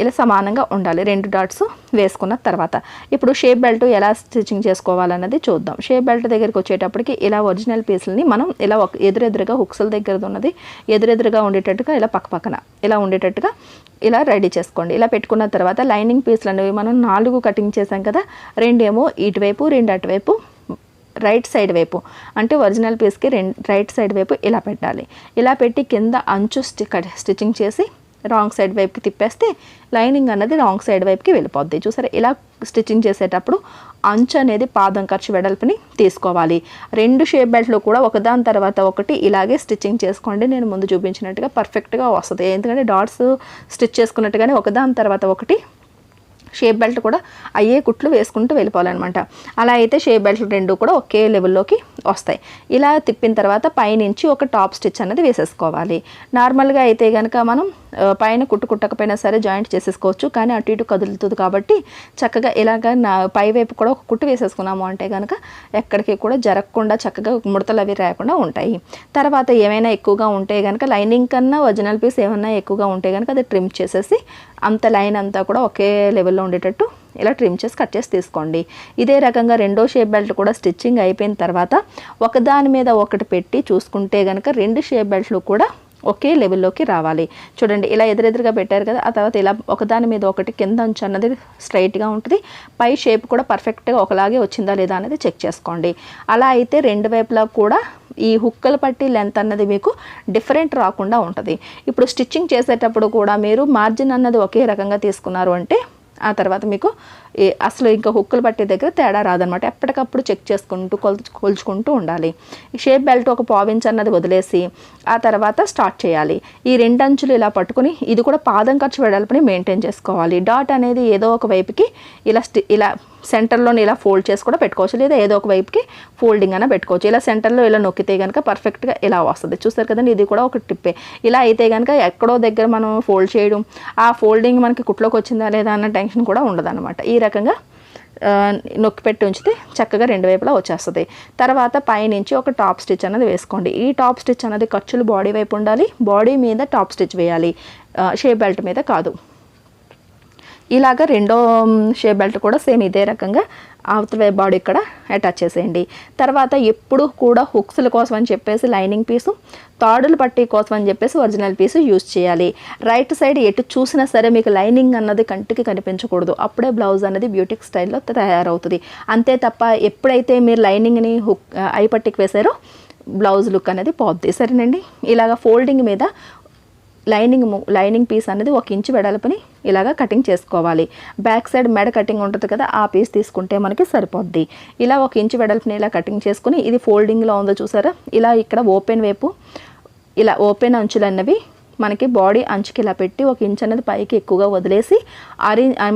ఇలా సమానంగా ఉండాలి 2 డాట్స్ వేసుకున్న తర్వాత. ఇప్పుడు షేప్ బెల్ట్ ఎలా స్టిచ్చింగ్ చేసుకోవాలన్నది చూద్దాం. షేప్ బెల్ట్ దగ్గరికి వచ్చేటప్పటికి ఇలా ఒరిజినల్ పీసులని మనం ఇలా ఎదురెదురుగా హుక్స్ల దగ్గర ఉన్నది ఎదురెదురుగా ఉండేటట్టుగా ఇలా పక్కన ఇలా ఉండేటట్టుగా ఇలా రెడీ చేసుకోండి. ఇలా పెట్టుకున్న తర్వాత లైనింగ్ పీసులు అనేవి మనం 4 కటింగ్ చేసాం కదా, 2 ఏమో ఇటువైపు 2 అటువైపు రైట్ సైడ్ వైపు అంటే ఒరిజినల్ పీస్కి రైట్ సైడ్ వైపు ఇలా పెట్టాలి. ఇలా పెట్టి కింద అంచు స్టిచ్చింగ్ చేసి రాంగ్ సైడ్ వైపుకి తిప్పేస్తే లైనింగ్ అన్నది రాంగ్ సైడ్ వైపుకి వెళ్ళిపోద్ది. చూసారా. ఇలా స్టిచ్చింగ్ చేసేటప్పుడు అంచు అనేది పాదం ఖర్చు వెడల్పుని తీసుకోవాలి. 2 షేప్ బెల్ట్లు కూడా ఒకదాని తర్వాత ఒకటి ఇలాగే స్టిచ్చింగ్ చేసుకోండి. నేను ముందు చూపించినట్టుగా పర్ఫెక్ట్గా వస్తుంది. ఎందుకంటే డాట్స్ స్టిచ్ చేసుకున్నట్టుగానే ఒకదాని తర్వాత ఒకటి షేప్ బెల్ట్ కూడా అయ్యే కుట్లు వేసుకుంటూ వెళ్ళిపోవాలన్నమాట. అలా అయితే షేప్ బెల్ట్లు 2 కూడా ఒకే లెవెల్లోకి వస్తాయి. ఇలా తిప్పిన తర్వాత పైనుంచి ఒక టాప్ స్టిచ్ అనేది వేసేసుకోవాలి. నార్మల్గా అయితే కనుక మనం పైన కుట్టకపోయినా సరే జాయింట్ చేసేసుకోవచ్చు. కానీ అటు ఇటు కదులుతుంది కాబట్టి చక్కగా ఇలాగ పై వైపు కూడా ఒక కుట్టు వేసేసుకున్నాము అంటే కనుక ఎక్కడికి కూడా జరగకుండా చక్కగా ముడతలు అవి రాకుండా ఉంటాయి. తర్వాత ఏమైనా ఎక్కువగా ఉంటే కనుక లైనింగ్ కన్నా ఒరిజినల్ పీస్ ఏమైనా ఎక్కువగా ఉంటే కనుక అది ట్రిమ్ చేసేసి అంత లైన్ అంతా కూడా ఒకే లెవెల్లో ఉండేటట్టు ఇలా ట్రిమ్ చేసి కట్ చేసి తీసుకోండి. ఇదే రకంగా రెండో షేప్ బెల్ట్ కూడా స్టిచ్చింగ్ అయిపోయిన తర్వాత ఒకదాని మీద ఒకటి పెట్టి చూసుకుంటే కనుక 2 షేప్ బెల్ట్లు కూడా ఒకే లెవెల్లోకి రావాలి. చూడండి. ఇలా ఎదురెదురుగా పెట్టారు కదా, ఆ తర్వాత ఇలా ఒకదాని మీద ఒకటి కింద అంచు అన్నది స్ట్రైట్గా ఉంటుంది. పై షేప్ కూడా పర్ఫెక్ట్గా ఒకలాగే వచ్చిందా లేదా అనేది చెక్ చేసుకోండి. అలా అయితే 2 వైపులా కూడా ఈ హుక్కల పట్టి లెంత్ అన్నది మీకు డిఫరెంట్ రాకుండా ఉంటుంది. ఇప్పుడు స్టిచ్చింగ్ చేసేటప్పుడు కూడా మీరు మార్జిన్ అన్నది ఒకే రకంగా తీసుకున్నారు అంటే ఆ తర్వాత మీకు అసలు ఇంకా హుక్కులు పట్టే దగ్గర తేడా రాదనమాట. ఎప్పటికప్పుడు చెక్ చేసుకుంటూ కొలుచుకుంటూ ఉండాలి. షేప్ బెల్ట్ ఒక 1/4 ఇంచ్ అన్నది వదిలేసి ఆ తర్వాత స్టార్ట్ చేయాలి. ఈ 2 అంచులు ఇలా పట్టుకుని ఇది కూడా పాదం ఖర్చు వెడల్పుని మెయింటైన్ చేసుకోవాలి. డాట్ అనేది ఏదో ఒక వైపుకి ఇలా సెంటర్లోని ఇలా ఫోల్డ్ చేసి కూడా పెట్టుకోవచ్చు, లేదా ఏదో ఒక వైపుకి ఫోల్డింగ్ అయినా పెట్టుకోవచ్చు. ఇలా సెంటర్లో ఇలా నొక్కితే కనుక పర్ఫెక్ట్గా ఇలా వస్తుంది. చూస్తారు కదండి. ఇది కూడా ఒక టిప్పే. ఇలా అయితే కనుక ఎక్కడో దగ్గర మనం ఫోల్డ్ చేయడం ఆ ఫోల్డింగ్ మనకి కుట్లోకి వచ్చిందా లేదా అన్న టెన్షన్ కూడా ఉండదన్నమాట. ఈ రకంగా నొక్కి పెట్టి ఉంచితే చక్కగా 2 వైపులా వచ్చేస్తుంది. తర్వాత పైనుంచి ఒక టాప్ స్టిచ్ అనేది వేసుకోండి. ఈ టాప్ స్టిచ్ అనేది ఖర్చులు బాడీ వైపు ఉండాలి. బాడీ మీద టాప్ స్టిచ్ వేయాలి, షేప్ బెల్ట్ మీద కాదు. ఇలాగ రెండో షేప్ బెల్ట్ కూడా సేమ్ ఇదే రకంగా అవతల బాడీ ఇక్కడ అటాచ్ చేసేయండి. తర్వాత ఎప్పుడు కూడా హుక్స్ల కోసం అని చెప్పేసి లైనింగ్ పీసు, తాడులు పట్టీ కోసం అని చెప్పేసి ఒరిజినల్ పీసు యూజ్ చేయాలి. రైట్ సైడ్ ఎటు చూసినా సరే మీకు లైనింగ్ అన్నది కంటికి కనిపించకూడదు. అప్పుడే బ్లౌజ్ అనేది బ్యూటిక్ స్టైల్లో తయారవుతుంది. అంతే తప్ప ఎప్పుడైతే మీరు లైనింగ్ని ఐ పట్టీకి వేసారో బ్లౌజ్ లుక్ అనేది పోద్ది. సరేనండి. ఇలాగ ఫోల్డింగ్ మీద లైనింగ్ పీస్ అనేది 1 ఇంచు వెడల్పుని ఇలాగా కటింగ్ చేసుకోవాలి. బ్యాక్ సైడ్ మెడ కటింగ్ ఉంటుంది కదా, ఆ పీస్ తీసుకుంటే మనకి సరిపోద్ది. ఇలా 1 ఇంచు వెడల్పుని ఇలా కటింగ్ చేసుకుని, ఇది ఫోల్డింగ్లో ఉందో చూసారా, ఇలా ఇక్కడ ఓపెన్ వైపు ఇలా ఓపెన్ అంచులు అన్నవి మనకి బాడీ అంచుకి ఇలా పెట్టి 1 ఇంచు అనేది పైకి ఎక్కువగా వదిలేసి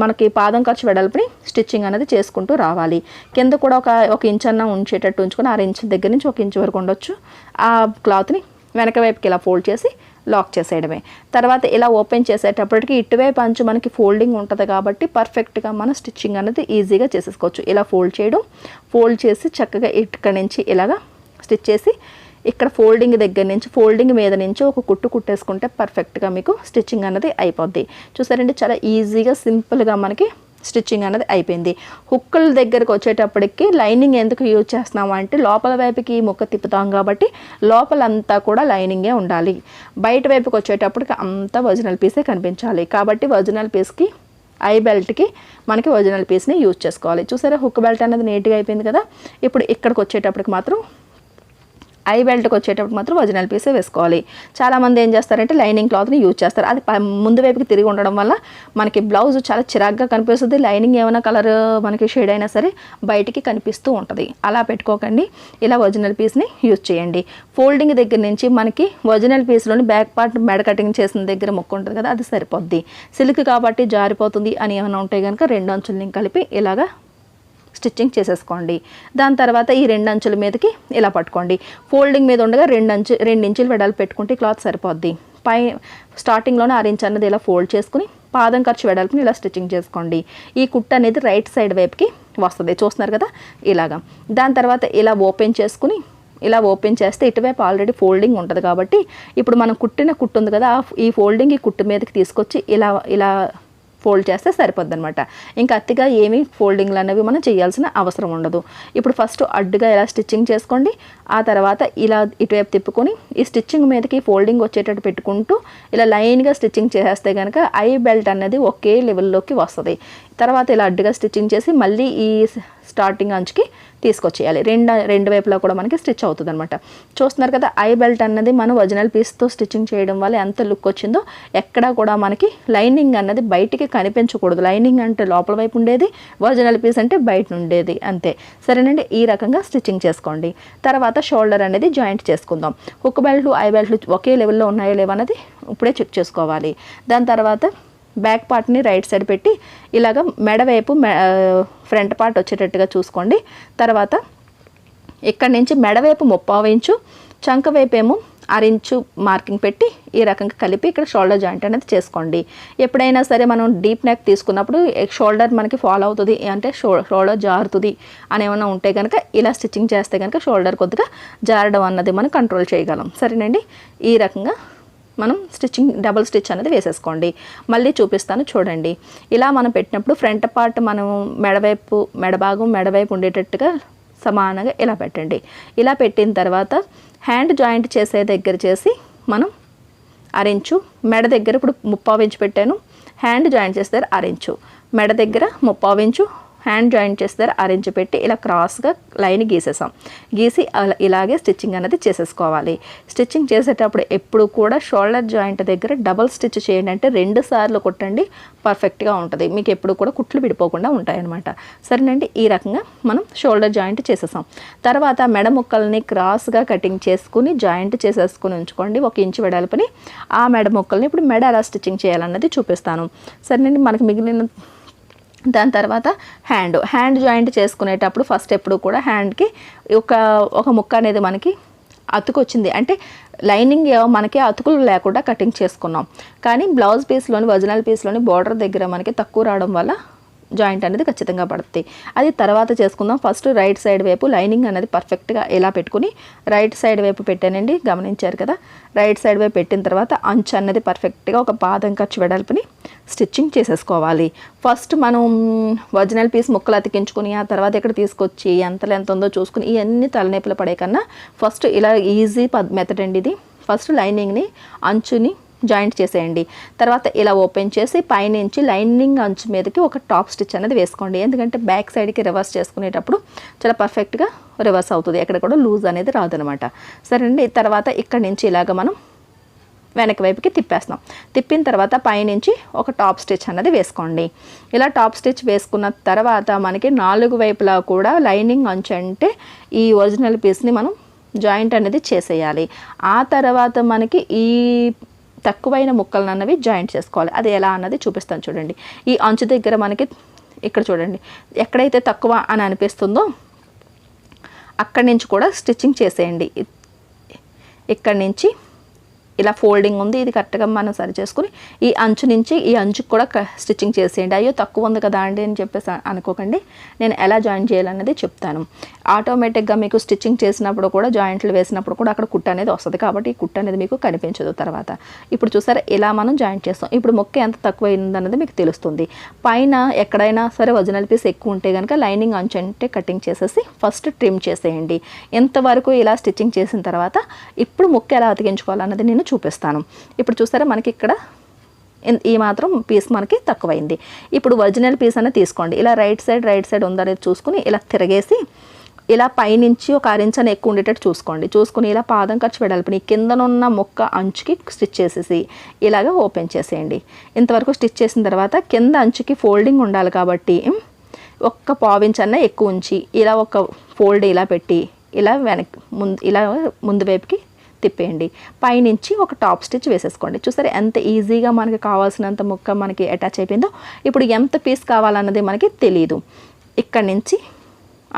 మనకి పాదం ఖర్చు వెడల్పుని స్టిచ్చింగ్ అనేది చేసుకుంటూ రావాలి. కింద కూడా ఒక ఇంచు అన్న ఉంచేటట్టు ఉంచుకొని 6 ఇంచు దగ్గర నుంచి 1 ఇంచు వరకు ఉండొచ్చు. ఆ క్లాత్ని వెనక వైపుకి ఇలా ఫోల్డ్ చేసి లాక్ చేసేయడమే. తర్వాత ఇలా ఓపెన్ చేసేటప్పటికి ఇటువైపు అంచు మనకి ఫోల్డింగ్ ఉంటుంది కాబట్టి పర్ఫెక్ట్గా మన స్టిచ్చింగ్ అనేది ఈజీగా చేసేసుకోవచ్చు. ఇలా ఫోల్డ్ చేసి చక్కగా ఇక్కడ నుంచి ఇలాగా స్టిచ్ చేసి ఇక్కడ ఫోల్డింగ్ మీద నుంచి ఒక కుట్టు కుట్టేసుకుంటే పర్ఫెక్ట్గా మీకు స్టిచ్చింగ్ అనేది అయిపోద్ది. చూసారండి, చాలా ఈజీగా సింపుల్గా మనకి స్టిచ్చింగ్ అనేది అయిపోయింది. హుక్కుల దగ్గరకు వచ్చేటప్పటికి లైనింగ్ ఎందుకు యూజ్ చేస్తున్నాము అంటే లోపల వైపుకి ముక్క తిప్పుతాం కాబట్టి లోపలంతా కూడా లైనింగే ఉండాలి. బయట వైపుకి వచ్చేటప్పటికి అంతా ఒరిజినల్ పీసే కనిపించాలి. కాబట్టి ఒరిజినల్ పీస్కి ఐ బెల్ట్కి మనకి ఒరిజినల్ పీస్ని యూజ్ చేసుకోవాలి. చూసారా, హుక్ బెల్ట్ అనేది నీట్గా అయిపోయింది కదా. ఇప్పుడు ఇక్కడికి వచ్చేటప్పటికి మాత్రం ఐ బెల్ట్కి వచ్చేటప్పుడు మాత్రం ఒరిజినల్ పీసే వేసుకోవాలి. చాలామంది ఏం చేస్తారంటే లైనింగ్ క్లాత్ని యూజ్ చేస్తారు. అది ముందు వైపుకి తిరిగి ఉండడం వల్ల మనకి బ్లౌజ్ చాలా చిరాగ్గా కనిపిస్తుంది. లైనింగ్ ఏమైనా కలర్ మనకి షేడ్ అయినా సరే బయటికి కనిపిస్తూ ఉంటుంది. అలా పెట్టుకోకండి. ఇలా ఒరిజినల్ పీస్ని యూజ్ చేయండి. ఫోల్డింగ్ దగ్గర నుంచి మనకి ఒరిజినల్ పీస్లోని బ్యాక్ పార్ట్ మెడ కటింగ్ చేసిన దగ్గర ముక్క ఉంటుంది కదా, అది సరిపోద్ది. సిల్క్ కాబట్టి జారిపోతుంది అని ఏమైనా ఉంటే కనుక 2 అంచుల్ని కలిపి ఇలాగా స్టిచ్చింగ్ చేసేసుకోండి. దాని తర్వాత ఈ 2 అంచుల మీదకి ఇలా పట్టుకోండి. ఫోల్డింగ్ మీద ఉండగా 2 ఇంచులు వెడల్పు పెట్టుకుంటే క్లాత్ సరిపోద్ది. స్టార్టింగ్లోనే 6 ఇంచ్ అన్నది ఇలా ఫోల్డ్ చేసుకుని పాదం ఖర్చు వెడల్పుని ఇలా స్టిచ్చింగ్ చేసుకోండి. ఈ కుట్ట అనేది రైట్ సైడ్ వైపుకి వస్తుంది. చూస్తున్నారు కదా, ఇలాగా. దాని తర్వాత ఇలా ఓపెన్ చేస్తే ఇటువైపు ఆల్రెడీ ఫోల్డింగ్ ఉంటుంది కాబట్టి ఇప్పుడు మనం కుట్టిన కుట్టు ఉంది కదా, ఈ ఫోల్డింగ్ ఈ కుట్టు మీదకి తీసుకొచ్చి ఇలా ఫోల్డ్ చేస్తే సరిపోద్ది అనమాట. ఇంకా అతిగా ఏమీ ఫోల్డింగ్లు అనేవి మనం చేయాల్సిన అవసరం ఉండదు. ఇప్పుడు ఫస్ట్ అడ్డుగా ఇలా స్టిచ్చింగ్ చేసుకోండి. ఆ తర్వాత ఇలా ఇటువైపు తిప్పుకొని ఈ స్టిచ్చింగ్ మీదకి ఫోల్డింగ్ వచ్చేటట్టు పెట్టుకుంటూ ఇలా లైన్గా స్టిచ్చింగ్ చేసేస్తే కనుక ఐ బెల్ట్ అనేది ఒకే లెవెల్లోకి వస్తుంది. తర్వాత ఇలా అడ్డుగా స్టిచ్చింగ్ చేసి మళ్ళీ ఈ స్టార్టింగ్ అంచుకి తీసుకొచ్చేయాలి. రెండు వైపులా కూడా మనకి స్టిచ్ అవుతుంది అనమాట. చూస్తున్నారు కదా, ఐ బెల్ట్ అన్నది మనం ఒరిజినల్ పీస్తో స్టిచ్చింగ్ చేయడం వల్ల ఎంత లుక్ వచ్చిందో. ఎక్కడా కూడా మనకి లైనింగ్ అన్నది బయటికి కనిపించకూడదు. లైనింగ్ అంటే లోపల వైపు ఉండేది, ఒరిజినల్ పీస్ అంటే బయట ఉండేది, అంతే. సరేనండి, ఈ రకంగా స్టిచ్చింగ్ చేసుకోండి. తర్వాత షోల్డర్ అనేది జాయింట్ చేసుకుందాం. హుక్ బెల్ట్లు ఐ బెల్ట్లు ఒకే లెవెల్లో ఉన్నాయో లేవన్నది ఇప్పుడే చెక్ చేసుకోవాలి. దాని తర్వాత బ్యాక్ పార్ట్ని రైట్ సైడ్ పెట్టి ఇలాగ మెడవైపు ఫ్రంట్ పార్ట్ వచ్చేటట్టుగా చూసుకోండి. తర్వాత ఇక్కడ నుంచి మెడవైపు 3/4 ఇంచు, చంక వైపు ఏమో 6 ఇంచు మార్కింగ్ పెట్టి ఈ రకంగా కలిపి ఇక్కడ షోల్డర్ జాయింట్ అనేది చేసుకోండి. ఎప్పుడైనా సరే మనం డీప్ నెక్ తీసుకున్నప్పుడు షోల్డర్ మనకి ఫాలో అవుతుంది అంటే షోల్డర్ జారుతుంది అని ఏమైనా ఉంటే కనుక ఇలా స్టిచ్చింగ్ చేస్తే కనుక షోల్డర్ కొద్దిగా జారడం అన్నది మనం కంట్రోల్ చేయగలం. సరేనండి, ఈ రకంగా మనం డబుల్ స్టిచ్ అనేది వేసేసుకోండి. మళ్ళీ చూపిస్తాను చూడండి. ఇలా మనం పెట్టినప్పుడు ఫ్రంట్ పార్ట్ మనం మెడభాగం ఉండేటట్టుగా సమానంగా ఇలా పెట్టండి. ఇలా పెట్టిన తర్వాత హ్యాండ్ జాయింట్ చేసే దగ్గర చేసి మనం 6 ఇంచు, మెడ దగ్గర ఇప్పుడు 3/4 ఇంచు పెట్టాను. హ్యాండ్ జాయింట్ చేస్తే 6 ఇంచు, మెడ దగ్గర 3/4 ఇంచు, హ్యాండ్ జాయింట్ చేస్తారు 6 ఇంచు పెట్టి ఇలా క్రాస్గా లైన్ గీసి ఇలాగే స్టిచ్చింగ్ అనేది చేసేసుకోవాలి. స్టిచ్చింగ్ చేసేటప్పుడు ఎప్పుడు కూడా షోల్డర్ జాయింట్ దగ్గర డబల్ స్టిచ్ చేయండి. అంటే 2 సార్లు కొట్టండి, పర్ఫెక్ట్గా ఉంటుంది. మీకు ఎప్పుడు కూడా కుట్లు విడిపోకుండా ఉంటాయన్నమాట. సరేనండి, ఈ రకంగా మనం షోల్డర్ జాయింట్ చేసేసాం. తర్వాత మెడ ముక్కల్ని క్రాస్గా కటింగ్ చేసుకుని జాయింట్ చేసేసుకుని ఉంచుకోండి 1 ఇంచు వెడల్పుని. ఆ మెడ ముక్కల్ని ఇప్పుడు మెడ ఎలా స్టిచ్చింగ్ చేయాలన్నది చూపిస్తాను. సరేనండి, మనకి మిగిలిన దాని తర్వాత హ్యాండ్ జాయింట్ చేసుకునేటప్పుడు ఫస్ట్ ఎప్పుడు కూడా హ్యాండ్కి ఒక ముక్క అనేది మనకి అతుకు వచ్చింది అంటే లైనింగ్ మనకి అతుకులు లేకుండా కటింగ్ చేసుకున్నాం. కానీ బ్లౌజ్ పీస్లోని ఒరిజినల్ పీస్లోని బార్డర్ దగ్గర మనకి తక్కువ రావడం వల్ల జాయింట్ అనేది ఖచ్చితంగా పడుతుంది. అది తర్వాత చేసుకుందాం. ఫస్ట్ రైట్ సైడ్ వైపు లైనింగ్ అనేది పర్ఫెక్ట్గా ఎలా పెట్టుకుని రైట్ సైడ్ వైపు పెట్టానండి, గమనించారు కదా. రైట్ సైడ్ వైపు పెట్టిన తర్వాత అంచు అన్నది పర్ఫెక్ట్గా ఒక పాదం ఖర్చు వెడల్పుని స్టిచ్చింగ్ చేసేసుకోవాలి. ఫస్ట్ మనం ఒరిజినల్ పీస్ ముక్కలు అతికించుకుని ఆ తర్వాత ఇక్కడ తీసుకొచ్చి ఎంత లెంత్ ఉందో చూసుకుని ఇవన్నీ తలనొప్పులు పడే కన్నా ఫస్ట్ ఇలా ఈజీ మెథడ్ అండి ఇది. ఫస్ట్ లైనింగ్ని అంచుని జాయింట్ చేసేయండి. తర్వాత ఇలా ఓపెన్ చేసి పైనుంచి లైనింగ్ అంచు మీదకి ఒక టాప్ స్టిచ్ అనేది వేసుకోండి. ఎందుకంటే బ్యాక్ సైడ్కి రివర్స్ చేసుకునేటప్పుడు చాలా పర్ఫెక్ట్గా రివర్స్ అవుతుంది, ఎక్కడ కూడా లూజ్ అనేది రాదనమాట. సరేనండి. తర్వాత ఇక్కడ నుంచి ఇలాగ మనం వెనక వైపుకి తిప్పేస్తాం. తిప్పిన తర్వాత పైనుంచి ఒక టాప్ స్టిచ్ అనేది వేసుకోండి. ఇలా టాప్ స్టిచ్ వేసుకున్న తర్వాత మనకి 4 వైపులా కూడా లైనింగ్ అంచు అంటే ఈ ఒరిజినల్ పీస్ని మనం జాయింట్ అనేది చేసేయాలి. ఆ తర్వాత మనకి ఈ తక్కువైన ముక్కలను అన్నవి జాయింట్ చేసుకోవాలి. అది ఎలా అన్నది చూపిస్తాను చూడండి. ఈ అంచు దగ్గర మనకి ఇక్కడ చూడండి, ఎక్కడైతే తక్కువ అని అనిపిస్తుందో అక్కడి నుంచి కూడా స్టిచ్చింగ్ చేసేయండి. ఇక్కడి నుంచి ఇలా ఫోల్డింగ్ ఉంది, ఇది కరెక్ట్గా మనం సరి చేసుకుని ఈ అంచు నుంచి ఈ అంచుకు కూడా స్టిచ్చింగ్ చేసేయండి. అయ్యో తక్కువ ఉంది కదా అండి అని చెప్పేసి అనుకోకండి, నేను ఎలా జాయిన్ చేయాలన్నది చెప్తాను. ఆటోమేటిక్గా మీకు స్టిచ్చింగ్ చేసినప్పుడు కూడా జాయింట్లు వేసినప్పుడు కూడా అక్కడ కుట్టు అనేది వస్తుంది, కాబట్టి ఈ కుట్టు అనేది మీకు కనిపించదు. తర్వాత ఇప్పుడు చూసారా ఇలా మనం జాయింట్ చేస్తాం. ఇప్పుడు మొక్క ఎంత తక్కువ అయిందన్నది మీకు తెలుస్తుంది. పైన ఎక్కడైనా సరే ఒరిజినల్ పీస్ ఎక్కువ ఉంటే కనుక లైనింగ్ అంచు అంటే కటింగ్ చేసేసి ఫస్ట్ ట్రిమ్ చేసేయండి. ఎంతవరకు ఇలా స్టిచ్చింగ్ చేసిన తర్వాత ఇప్పుడు మొక్క ఎలా అతికించుకోవాలన్నది నేను చూపిస్తాను. ఇప్పుడు చూసారా మనకి ఇక్కడ ఈ మాత్రం పీస్ మనకి తక్కువైంది. ఇప్పుడు ఒరిజినల్ పీస్ అనేది తీసుకోండి. ఇలా రైట్ సైడ్ ఉందనేది చూసుకుని ఇలా తిరగేసి ఇలా పైనుంచి ఒక 6 ఇంచ్ ఎక్కువ ఉండేటట్టు చూసుకుని ఇలా పాదం ఖర్చు వెడల్పుని కిందనున్న మొక్క అంచుకి స్టిచ్ చేసేసి ఇలాగ ఓపెన్ చేసేయండి. ఇంతవరకు స్టిచ్ చేసిన తర్వాత కింద అంచుకి ఫోల్డింగ్ ఉండాలి కాబట్టి ఒక్క 1/4 ఇంచ్ అన్న ఎక్కువ ఉంచి ఇలా ఒక ఫోల్డ్ ఇలా పెట్టి ఇలా ముందు వైపుకి తిప్పేయండి. పైనుంచి ఒక టాప్ స్టిచ్ వేసేసుకోండి. చూసారా ఎంత ఈజీగా మనకి కావాల్సినంత ముక్క మనకి అటాచ్ అయిపోయిందో. ఇప్పుడు ఎంత పీస్ కావాలన్నది మనకి తెలియదు. ఇక్కడ నుంచి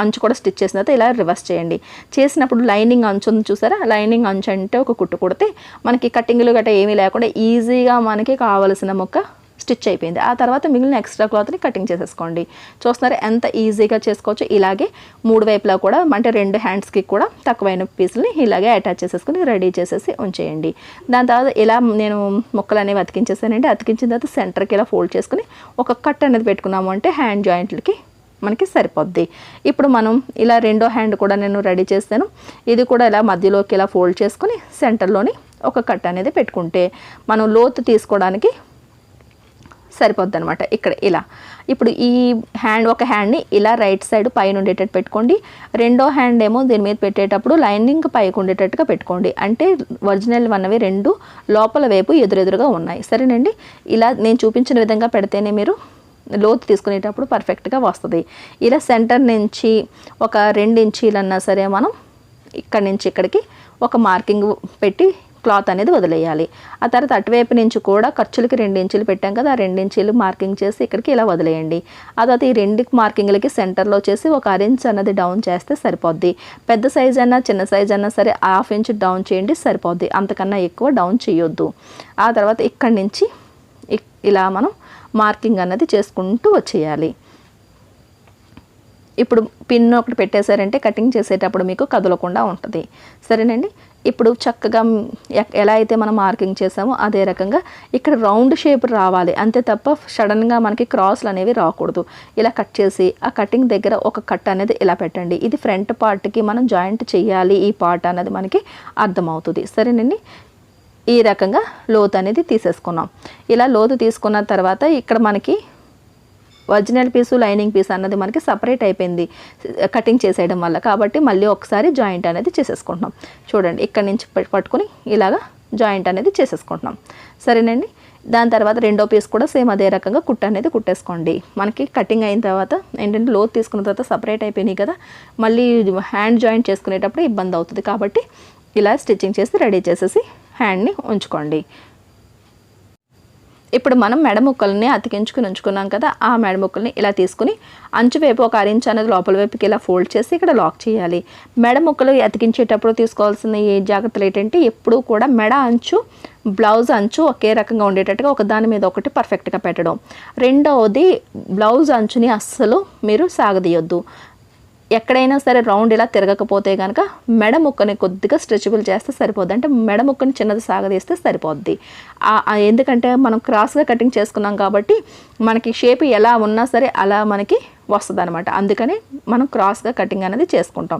అంచు కూడా స్టిచ్ చేసిన తర్వాత ఇలా రివర్స్ చేయండి. చేసినప్పుడు లైనింగ్ అంచు ఉంది చూసారా, లైనింగ్ అంచు అంటే ఒక కుట్టు కొడితే మనకి కటింగ్లు గట్రా ఏమీ లేకుండా ఈజీగా మనకి కావాల్సిన ముక్క స్టిచ్ అయిపోయింది. ఆ తర్వాత మిగిలిన ఎక్స్ట్రా క్లాత్ని కటింగ్ చేసేసుకోండి. చూస్తున్నారా ఎంత ఈజీగా చేసుకోవచ్చు. ఇలాగే 3 వైపులా కూడా అంటే 2 హ్యాండ్స్కి కూడా తక్కువైన పీసులని ఇలాగే అటాచ్ చేసేసుకుని రెడీ చేసేసి ఉంచేయండి. దాని తర్వాత ఇలా నేను ముక్కలు అనేవి అతికించేసానండి. అతికించిన తర్వాత సెంటర్కి ఇలా ఫోల్డ్ చేసుకుని ఒక కట్ అనేది పెట్టుకున్నాము అంటే హ్యాండ్ జాయింట్లకి మనకి సరిపోద్ది. ఇప్పుడు మనం ఇలా రెండో హ్యాండ్ కూడా నేను రెడీ చేస్తాను. ఇది కూడా ఇలా మధ్యలోకి ఇలా ఫోల్డ్ చేసుకుని సెంటర్లోని ఒక కట్ అనేది పెట్టుకుంటే మనం లోతు తీసుకోవడానికి సరిపోద్ది అనమాట. ఇక్కడ ఇలా ఇప్పుడు ఈ ఒక హ్యాండ్ని ఇలా రైట్ సైడ్ పైన ఉండేటట్టు పెట్టుకోండి. రెండో హ్యాండ్ ఏమో దీని మీద పెట్టేటప్పుడు లైనింగ్ పైకి ఉండేటట్టుగా పెట్టుకోండి. అంటే ఒరిజినల్ అన్నవి 2 లోపల వైపు ఎదురెదురుగా ఉన్నాయి. సరేనండి. ఇలా నేను చూపించిన విధంగా పెడితేనే మీరు లోతు తీసుకునేటప్పుడు పర్ఫెక్ట్గా వస్తుంది. ఇలా సెంటర్ నుంచి ఒక 2 ఇంచీలన్నా సరే మనం ఇక్కడ నుంచి ఇక్కడికి ఒక మార్కింగ్ పెట్టి క్లాత్ అనేది వదిలేయాలి. ఆ తర్వాత అటువైపు నుంచి కూడా ఖర్చులకి 2 ఇంచులు పెట్టాం కదా, ఆ 2 ఇంచులు మార్కింగ్ చేసి ఇక్కడికి ఇలా వదిలేయండి. ఆ తర్వాత ఈ 2 మార్కింగ్లకి సెంటర్లో చేసి ఒక 1 ఇంచ్ అన్నది డౌన్ చేస్తే సరిపోద్ది. పెద్ద సైజ్ అన్నా చిన్న సైజ్ అన్నా సరే 1/2 ఇంచ్ డౌన్ చేయండి సరిపోద్ది. అంతకన్నా ఎక్కువ డౌన్ చేయొద్దు. ఆ తర్వాత ఇక్కడి నుంచి ఇలా మనం మార్కింగ్ అన్నది చేసుకుంటూ వచ్చేయాలి. ఇప్పుడు పిన్ ఒకటి పెట్టేశారంటే కటింగ్ చేసేటప్పుడు మీకు కదలకుండా ఉంటుంది. సరేనండి. ఇప్పుడు చక్కగా ఎలా అయితే మనం మార్కింగ్ చేసామో అదే రకంగా ఇక్కడ రౌండ్ షేప్ రావాలి అంతే తప్ప సడన్గా మనకి క్రాస్లు అనేవి రాకూడదు. ఇలా కట్ చేసి ఆ కటింగ్ దగ్గర ఒక కట్ అనేది ఇలా పెట్టండి. ఇది ఫ్రంట్ పార్ట్కి మనం జాయింట్ చేయాలి ఈ పార్ట్ అనేది మనకి అర్థమవుతుంది. సరేనండి. ఈ రకంగా లోతు అనేది తీసేసుకున్నాం. ఇలా లోతు తీసుకున్న తర్వాత ఇక్కడ మనకి ఒరిజినల్ పీసు లైనింగ్ పీస్ అన్నది మనకి సపరేట్ అయిపోయింది కటింగ్ చేసేయడం వల్ల. కాబట్టి మళ్ళీ ఒకసారి జాయింట్ అనేది చేసేసుకుంటున్నాం. చూడండి ఇక్కడ నుంచి పట్టుకొని ఇలాగా జాయింట్ అనేది చేసేసుకుంటున్నాం. సరేనండి. దాని తర్వాత రెండో పీస్ కూడా సేమ్ అదే రకంగా కుట్టు అనేది కుట్టేసుకోండి. మనకి కటింగ్ అయిన తర్వాత ఏంటంటే లోతు తీసుకున్న తర్వాత సపరేట్ అయిపోయినాయి కదా, మళ్ళీ హ్యాండ్ జాయింట్ చేసుకునేటప్పుడు ఇబ్బంది అవుతుంది. కాబట్టి ఇలా స్టిచ్చింగ్ చేసి రెడీ చేసేసి హ్యాండ్ని ఉంచుకోండి. ఇప్పుడు మనం మెడ ముక్కల్ని అతికించుకుని ఉంచుకున్నాం కదా, ఆ మెడ ముక్కల్ని ఇలా తీసుకుని అంచు వైపు ఒక అరించ్ అనేది లోపల వైపుకి ఇలా ఫోల్డ్ చేసి ఇక్కడ లాక్ చేయాలి. మెడ ముక్కలు అతికించేటప్పుడు తీసుకోవాల్సిన ఈ జాగ్రత్తలు ఏంటంటే ఎప్పుడూ కూడా మెడ అంచు బ్లౌజ్ అంచు ఒకే రకంగా ఉండేటట్టుగా ఒక దాని మీద ఒకటి పర్ఫెక్ట్గా పెట్టడం. రెండవది బ్లౌజ్ అంచుని అస్సలు మీరు సాగదీయొద్దు. ఎక్కడైనా సరే రౌండ్ ఇలా తిరగకపోతే కనుక మెడ ముక్కని కొద్దిగా స్ట్రెచబుల్ చేస్తే సరిపోద్ది, అంటే మెడ ముక్కని చిన్నది సాగదీస్తే సరిపోద్ది. ఎందుకంటే మనం క్రాస్గా కటింగ్ చేసుకున్నాం కాబట్టి మనకి షేప్ ఎలా ఉన్నా సరే అలా మనకి వస్తుంది అనమాట. అందుకని మనం క్రాస్గా కటింగ్ అనేది చేసుకుంటాం.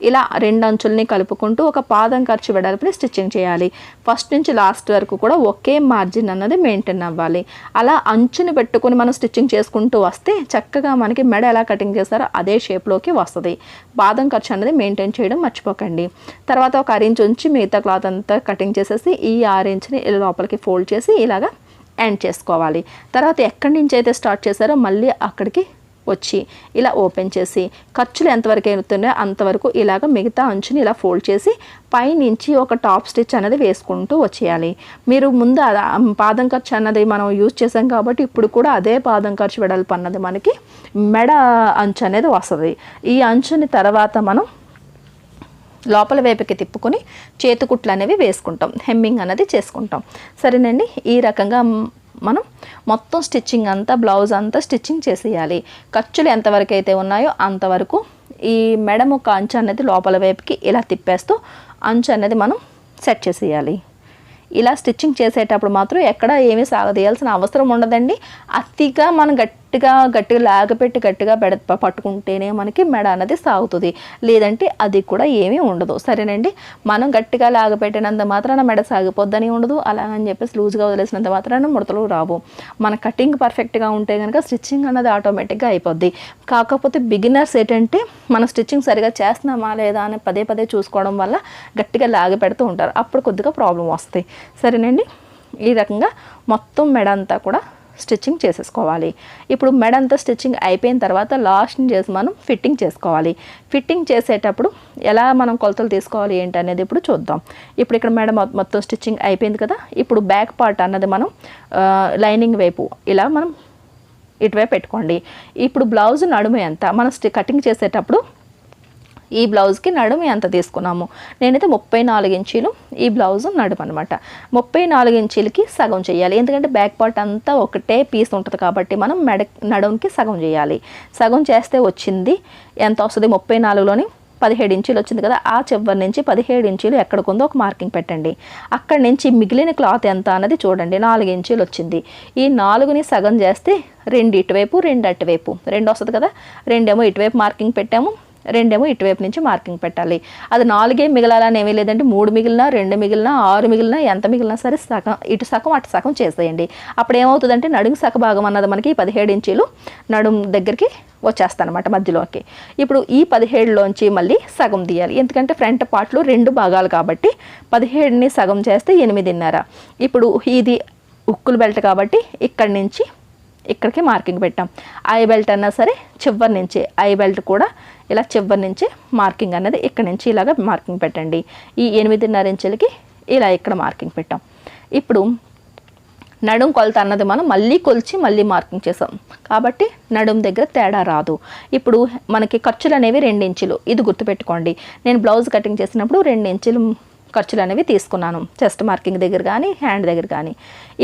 ఇలా రెండు అంచుల్ని కలుపుకుంటూ ఒక పాదం ఖర్చు వెడల్పుని స్టిచ్చింగ్ చేయాలి. ఫస్ట్ నుంచి లాస్ట్ వరకు కూడా ఒకే మార్జిన్ అన్నది మెయింటైన్ అవ్వాలి. అలా అంచుని పెట్టుకుని మనం స్టిచ్చింగ్ చేసుకుంటూ వస్తే చక్కగా మనకి మెడ ఎలా కటింగ్ చేస్తారో అదే షేప్లోకి వస్తుంది. పాదం ఖర్చు అనేది మెయింటైన్ చేయడం మర్చిపోకండి. తర్వాత ఒక అరేంజ్ ఉంచి మిగతా క్లాత్ అంతా కటింగ్ చేసేసి ఈ ఆరెంజ్ని లోపలికి ఫోల్డ్ చేసి ఇలాగా ఎండ్ చేసుకోవాలి. తర్వాత ఎక్కడి నుంచి అయితే స్టార్ట్ చేశారో మళ్ళీ అక్కడికి వచ్చి ఇలా ఓపెన్ చేసి ఖర్చులు ఎంతవరకు అవుతున్నాయో అంతవరకు ఇలాగ మిగతా అంచుని ఇలా ఫోల్డ్ చేసి పైనుంచి ఒక టాప్ స్టిచ్ అనేది వేసుకుంటూ వచ్చేయాలి. మీరు ముందు పాదం ఖర్చు అన్నది మనం యూజ్ చేసాం కాబట్టి ఇప్పుడు కూడా అదే పాదం ఖర్చు వెడల్పు అన్నది మనకి మెడ అంచు అనేది వస్తుంది. ఈ అంచుని తర్వాత మనం లోపల వైపుకి తిప్పుకొని చేతికుట్లు అనేవి వేసుకుంటాం, హెమ్మింగ్ అనేది చేసుకుంటాం. సరేనండి, ఈ రకంగా మనం మొత్తం స్టిచ్చింగ్ అంతా బ్లౌజ్ అంతా స్టిచ్చింగ్ చేసేయాలి. ఖర్చులు ఎంతవరకు అయితే ఉన్నాయో అంతవరకు ఈ మెడ ముక్క అంచు అనేది లోపల వైపుకి ఇలా తిప్పేస్తూ అంచు అనేది మనం సెట్ చేసేయాలి. ఇలా స్టిచ్చింగ్ చేసేటప్పుడు మాత్రం ఎక్కడ ఏమీ సాగదీయాల్సిన అవసరం ఉండదండి. అతిగా మనం గట్టిగా లాగపెట్టి గట్టిగా పట్టుకుంటేనే మనకి మెడ అనేది సాగుతుంది, లేదంటే అది కూడా ఏమీ ఉండదు. సరేనండి, మనం గట్టిగా లాగపెట్టినంత మాత్రాన మెడ సాగిపోద్దని ఉండదు, అలాగని చెప్పేసి లూజ్గా వదిలేసినంత మాత్రాన ముడతలు రావు. మన కటింగ్ పర్ఫెక్ట్గా ఉంటే కనుక స్టిచ్చింగ్ అన్నది ఆటోమేటిక్గా అయిపోద్ది. కాకపోతే బిగినర్స్ ఏంటంటే మనం స్టిచ్చింగ్ సరిగా చేస్తున్నామా లేదా అని పదే పదే చూసుకోవడం వల్ల గట్టిగా లాగి పెడుతూ ఉంటారు, అప్పుడు కొద్దిగా ప్రాబ్లం వస్తాయి. సరేనండి, ఈ రకంగా మొత్తం మెడ అంతా కూడా స్టిచ్చింగ్ చేసేసుకోవాలి. ఇప్పుడు మెడ అంతా స్టిచ్చింగ్ అయిపోయిన తర్వాత లాస్ట్ని చేసి మనం ఫిట్టింగ్ చేసుకోవాలి. ఫిట్టింగ్ చేసేటప్పుడు ఎలా మనం కొలతలు తీసుకోవాలి ఏంటి అనేది ఇప్పుడు చూద్దాం. ఇప్పుడు ఇక్కడ మెడ మొత్తం స్టిచ్చింగ్ అయిపోయింది కదా, ఇప్పుడు బ్యాక్ పార్ట్ అన్నది మనం లైనింగ్ వైపు ఇలా మనం ఇటువైపు పెట్టుకోండి. ఇప్పుడు బ్లౌజ్ నడుము ఎంత మనం కటింగ్ చేసేటప్పుడు ఈ బ్లౌజ్కి నడుము ఎంత తీసుకున్నాము, నేనైతే 34 ఇంచీలు ఈ బ్లౌజ్ నడుము అనమాట. 34 ఇంచీలకి సగం చేయాలి, ఎందుకంటే బ్యాక్ పార్ట్ అంతా ఒకటే పీస్ ఉంటుంది కాబట్టి మనం నడుముకి సగం చేయాలి. సగం చేస్తే వచ్చింది ఎంత వస్తుంది, 34లోని 17 ఇంచీలు వచ్చింది కదా, ఆ చివరి నుంచి 17 ఇంచీలు ఎక్కడికుందో ఒక మార్కింగ్ పెట్టండి. అక్కడి నుంచి మిగిలిన క్లాత్ ఎంత అన్నది చూడండి, 4 ఇంచీలు వచ్చింది. ఈ 4ని సగం చేస్తే 2 ఇటువైపు 2 అటువైపు 2 వస్తుంది కదా, 2 ఏమో ఇటువైపు మార్కింగ్ పెట్టాము, 2 ఏమో ఇటువైపు నుంచి మార్కింగ్ పెట్టాలి. అది 4 మిగలాలని ఏమీ లేదంటే 3 మిగిలినా 2 మిగిలినా 6 మిగిలినా ఎంత మిగిలినా సరే సగం ఇటు సగం అటు సగం చేసేయండి. అప్పుడు ఏమవుతుందంటే నడుము సగ భాగం అన్నది మనకి 17 ఇంచీలు నడుము దగ్గరికి వచ్చేస్తాను అనమాట మధ్యలోకి. ఇప్పుడు ఈ 17లోంచి మళ్ళీ సగం తీయాలి, ఎందుకంటే ఫ్రంట్ పార్ట్లు 2 భాగాలు కాబట్టి 17ని సగం చేస్తే 8.5. ఇప్పుడు ఇది ఉక్కులు బెల్ట్ కాబట్టి ఇక్కడి నుంచి ఇక్కడికి మార్కింగ్ పెట్టాం. ఐ బెల్ట్ అన్నా సరే చివరి నుంచి ఐ బెల్ట్ కూడా ఇలా చివరి నుంచి మార్కింగ్ అన్నది ఇక్కడ నుంచి ఇలాగ మార్కింగ్ పెట్టండి. ఈ 8.5 ఇంచులకి ఇలా ఇక్కడ మార్కింగ్ పెట్టాం. ఇప్పుడు నడుం కొలత అన్నది మనం మళ్ళీ కొలిచి మళ్ళీ మార్కింగ్ చేసాం కాబట్టి నడుం దగ్గర తేడా రాదు. ఇప్పుడు మనకి ఖర్చులు అనేవి 2 ఇంచులు, ఇది గుర్తుపెట్టుకోండి. నేను బ్లౌజ్ కటింగ్ చేసినప్పుడు 2 ఇంచులు ఖర్చులు అనేవి తీసుకున్నాను, చెస్ట్ మార్కింగ్ దగ్గర కానీ హ్యాండ్ దగ్గర కానీ.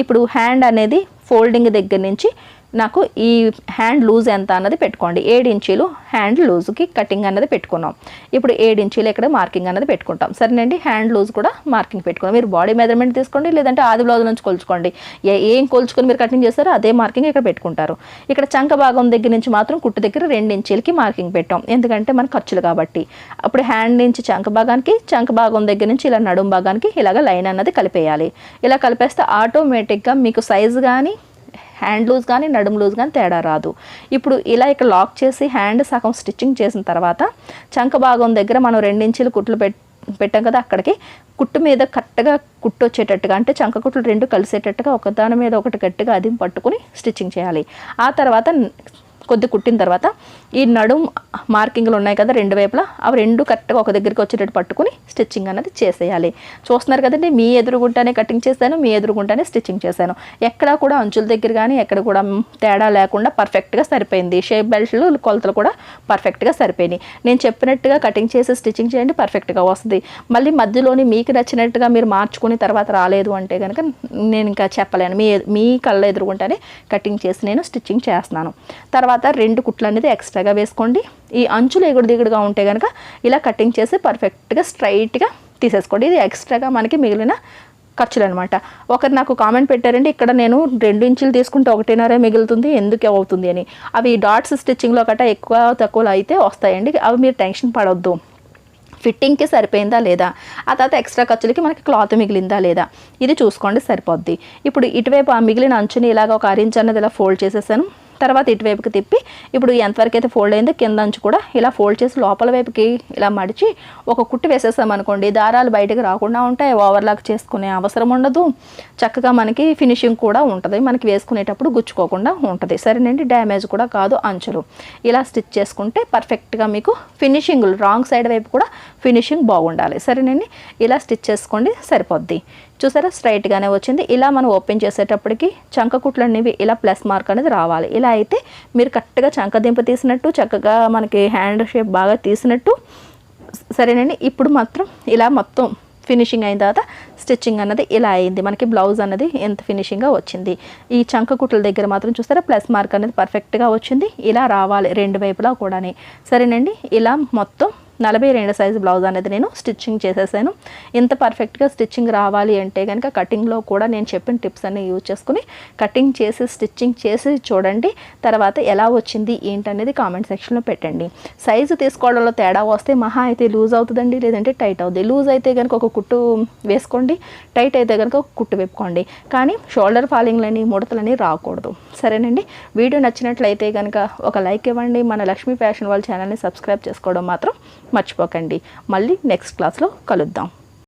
ఇప్పుడు హ్యాండ్ అనేది ఫోల్డింగ్ దగ్గర నుంచి నాకు ఈ హ్యాండ్ లూజ్ ఎంత అన్నది పెట్టుకోండి. 7 ఇంచీలు హ్యాండ్ లూజ్కి కటింగ్ అన్నది పెట్టుకున్నాం. ఇప్పుడు 7 ఇంచీలు ఇక్కడ మార్కింగ్ అన్నది పెట్టుకుంటాం. సరేనండి, హ్యాండ్ లూజ్ కూడా మార్కింగ్ పెట్టుకున్నాం. మీరు బాడీ మెజర్మెంట్ తీసుకోండి, లేదంటే ఆది బ్లౌజ్ నుంచి కొలుచుకోండి. ఏం కొలుచుకొని మీరు కటింగ్ చేస్తారో అదే మార్కింగ్ ఇక్కడ పెట్టుకుంటారు. ఇక్కడ చంక భాగం దగ్గర నుంచి మాత్రం కుట్టు దగ్గర 2 ఇంచీలకి మార్కింగ్ పెట్టాం, ఎందుకంటే మన ఖర్చులు కాబట్టి. అప్పుడు హ్యాండ్ నుంచి చంక భాగానికి, చంక భాగం దగ్గర నుంచి ఇలా నడుం భాగానికి ఇలాగ లైన్ అన్నది కలిపేయాలి. ఇలా కలిపేస్తే ఆటోమేటిక్గా మీకు సైజు కానీ హ్యాండ్ లూజ్ కానీ నడుం లూజ్ కానీ తేడా రాదు. ఇప్పుడు ఇలా ఇక్కడ లాక్ చేసి హ్యాండ్ సగం స్టిచ్చింగ్ చేసిన తర్వాత చంక భాగం దగ్గర మనం 2 ఇంచీలు కుట్లు పెట్టాం కదా, అక్కడికి కుట్టు మీద కరెక్ట్గా కుట్టు వచ్చేటట్టుగా, అంటే చంక కుట్లు 2 కలిసేటట్టుగా ఒకదాని మీద ఒకటి గట్టిగా అది పట్టుకుని స్టిచ్చింగ్ చేయాలి. ఆ తర్వాత కొద్ది కుట్టిన తర్వాత ఈ నడుం మార్కింగ్లు ఉన్నాయి కదా రెండు వైపులా, అవి రెండు కరెక్ట్గా ఒక దగ్గరికి వచ్చేటట్టు పట్టుకుని స్టిచ్చింగ్ అనేది చేసేయాలి. చూస్తున్నారు కదండి, మీ ఎదురుగుంటానే కటింగ్ చేశాను, మీ ఎదురుగుంటానే స్టిచ్చింగ్ చేశాను. ఎక్కడా కూడా అంచుల దగ్గర కానీ ఎక్కడ కూడా తేడా లేకుండా పర్ఫెక్ట్గా సరిపోయింది. షేప్ బెల్ట్లు కొలతలు కూడా పర్ఫెక్ట్గా సరిపోయినాయి. నేను చెప్పినట్టుగా కటింగ్ చేసి స్టిచ్చింగ్ చేయండి, పర్ఫెక్ట్గా వస్తుంది. మళ్ళీ మధ్యలోని మీకు నచ్చినట్టుగా మీరు మార్చుకుని తర్వాత రాలేదు అంటే కనుక నేను ఇంకా చెప్పలేను. మీ కళ్ళ ఎదురుగుంటానే కటింగ్ చేసి నేను స్టిచ్చింగ్ చేస్తున్నాను. తర్వాత 2 కుట్లు అనేది ఎక్స్ట్రాగా వేసుకోండి. ఈ అంచులు ఎగుడు దిగుడుగా ఉంటే కనుక ఇలా కటింగ్ చేసి పర్ఫెక్ట్గా స్ట్రైట్గా తీసేసుకోండి. ఇది ఎక్స్ట్రాగా మనకి మిగిలిన ఖర్చులు అనమాట. ఒకరు నాకు కామెంట్ పెట్టారండి, ఇక్కడ నేను 2 ఇంచులు తీసుకుంటే 1.5 మిగులుతుంది, ఎందుకు అవుతుంది అని. అవి డాట్స్ స్టిచ్చింగ్లో గట్రా ఎక్కువ తక్కువలో అయితే వస్తాయండి. అవి మీరు టెన్షన్ పడవద్దు. ఫిట్టింగ్కి సరిపోయిందా లేదా, ఆ తర్వాత ఎక్స్ట్రా ఖర్చులకి మనకి క్లాత్ మిగిలిందా లేదా, ఇది చూసుకోండి, సరిపోద్ది. ఇప్పుడు ఇటువైపు ఆ మిగిలిన అంచుని ఇలాగ ఒక 1 ఇంచ్ అన్నది ఇలా ఫోల్డ్ చేసేసాను. తర్వాత ఇటువైపుకి తిప్పి ఇప్పుడు ఎంతవరకు అయితే ఫోల్డ్ అయిందో కింద అంచు కూడా ఇలా ఫోల్డ్ చేసి లోపల వైపుకి ఇలా మడిచి ఒక కుట్టు వేసేసాం అనుకోండి, దారాలు బయటకు రాకుండా ఉంటాయి, ఓవర్లాక్ చేసుకునే అవసరం ఉండదు, చక్కగా మనకి ఫినిషింగ్ కూడా ఉంటుంది, మనకి వేసుకునేటప్పుడు గుచ్చుకోకుండా ఉంటుంది. సరేనండి, డ్యామేజ్ కూడా కాదు అంచులు. ఇలా స్టిచ్ చేసుకుంటే పర్ఫెక్ట్గా మీకు ఫినిషింగ్ రాంగ్ సైడ్ వైపు కూడా ఫినిషింగ్ బాగుండాలి. సరేనండి, ఇలా స్టిచ్ చేసుకోండి, సరిపోద్ది. చూసారా, స్ట్రైట్గానే వచ్చింది. ఇలా మనం ఓపెన్ చేసేటప్పటికి చంక కుట్లు అనేవి ఇలా ప్లస్ మార్క్ అనేది రావాలి. ఇలా అయితే మీరు కరెక్ట్గా చంక దింప తీసినట్టు, చక్కగా మనకి హ్యాండ్ షేప్ బాగా తీసినట్టు. సరేనండి, ఇప్పుడు మాత్రం ఇలా మొత్తం ఫినిషింగ్ అయిన తర్వాత స్టిచ్చింగ్ అన్నది ఇలా అయింది. మనకి బ్లౌజ్ అన్నది ఎంత ఫినిషింగ్గా వచ్చింది. ఈ చంక కుట్ల దగ్గర మాత్రం చూస్తారా ప్లస్ మార్క్ అనేది పర్ఫెక్ట్గా వచ్చింది. ఇలా రావాలి 2 వైపులా కూడా. సరేనండి, ఇలా మొత్తం 42 సైజు బ్లౌజ్ అనేది నేను స్టిచ్చింగ్ చేసేసాను. ఇంత పర్ఫెక్ట్గా స్టిచ్చింగ్ రావాలి అంటే కనుక కటింగ్లో కూడా నేను చెప్పిన టిప్స్ అన్ని యూజ్ చేసుకుని కటింగ్ చేసి స్టిచ్చింగ్ చేసి చూడండి. తర్వాత ఎలా వచ్చింది ఏంటనేది కామెంట్ సెక్షన్లో పెట్టండి. సైజు తీసుకోవడంలో తేడా వస్తే మహా అయితే లూజ్ అవుతుందండి, లేదంటే టైట్ అవుతుంది. లూజ్ అయితే కనుక ఒక కుట్టు వేసుకోండి, టైట్ అయితే కనుక ఒక కుట్టు వేపుకోండి. కానీ షోల్డర్ ఫాలింగ్లని ముడతలని రాకూడదు. సరేనండి, వీడియో నచ్చినట్లయితే కనుక ఒక లైక్ ఇవ్వండి. మన లక్ష్మీ ఫ్యాషన్ వాళ్ళ ఛానల్ని సబ్స్క్రైబ్ చేసుకోవడం మాత్రం మర్చిపోకండి. మళ్ళీ నెక్స్ట్ క్లాస్లో కలుద్దాం.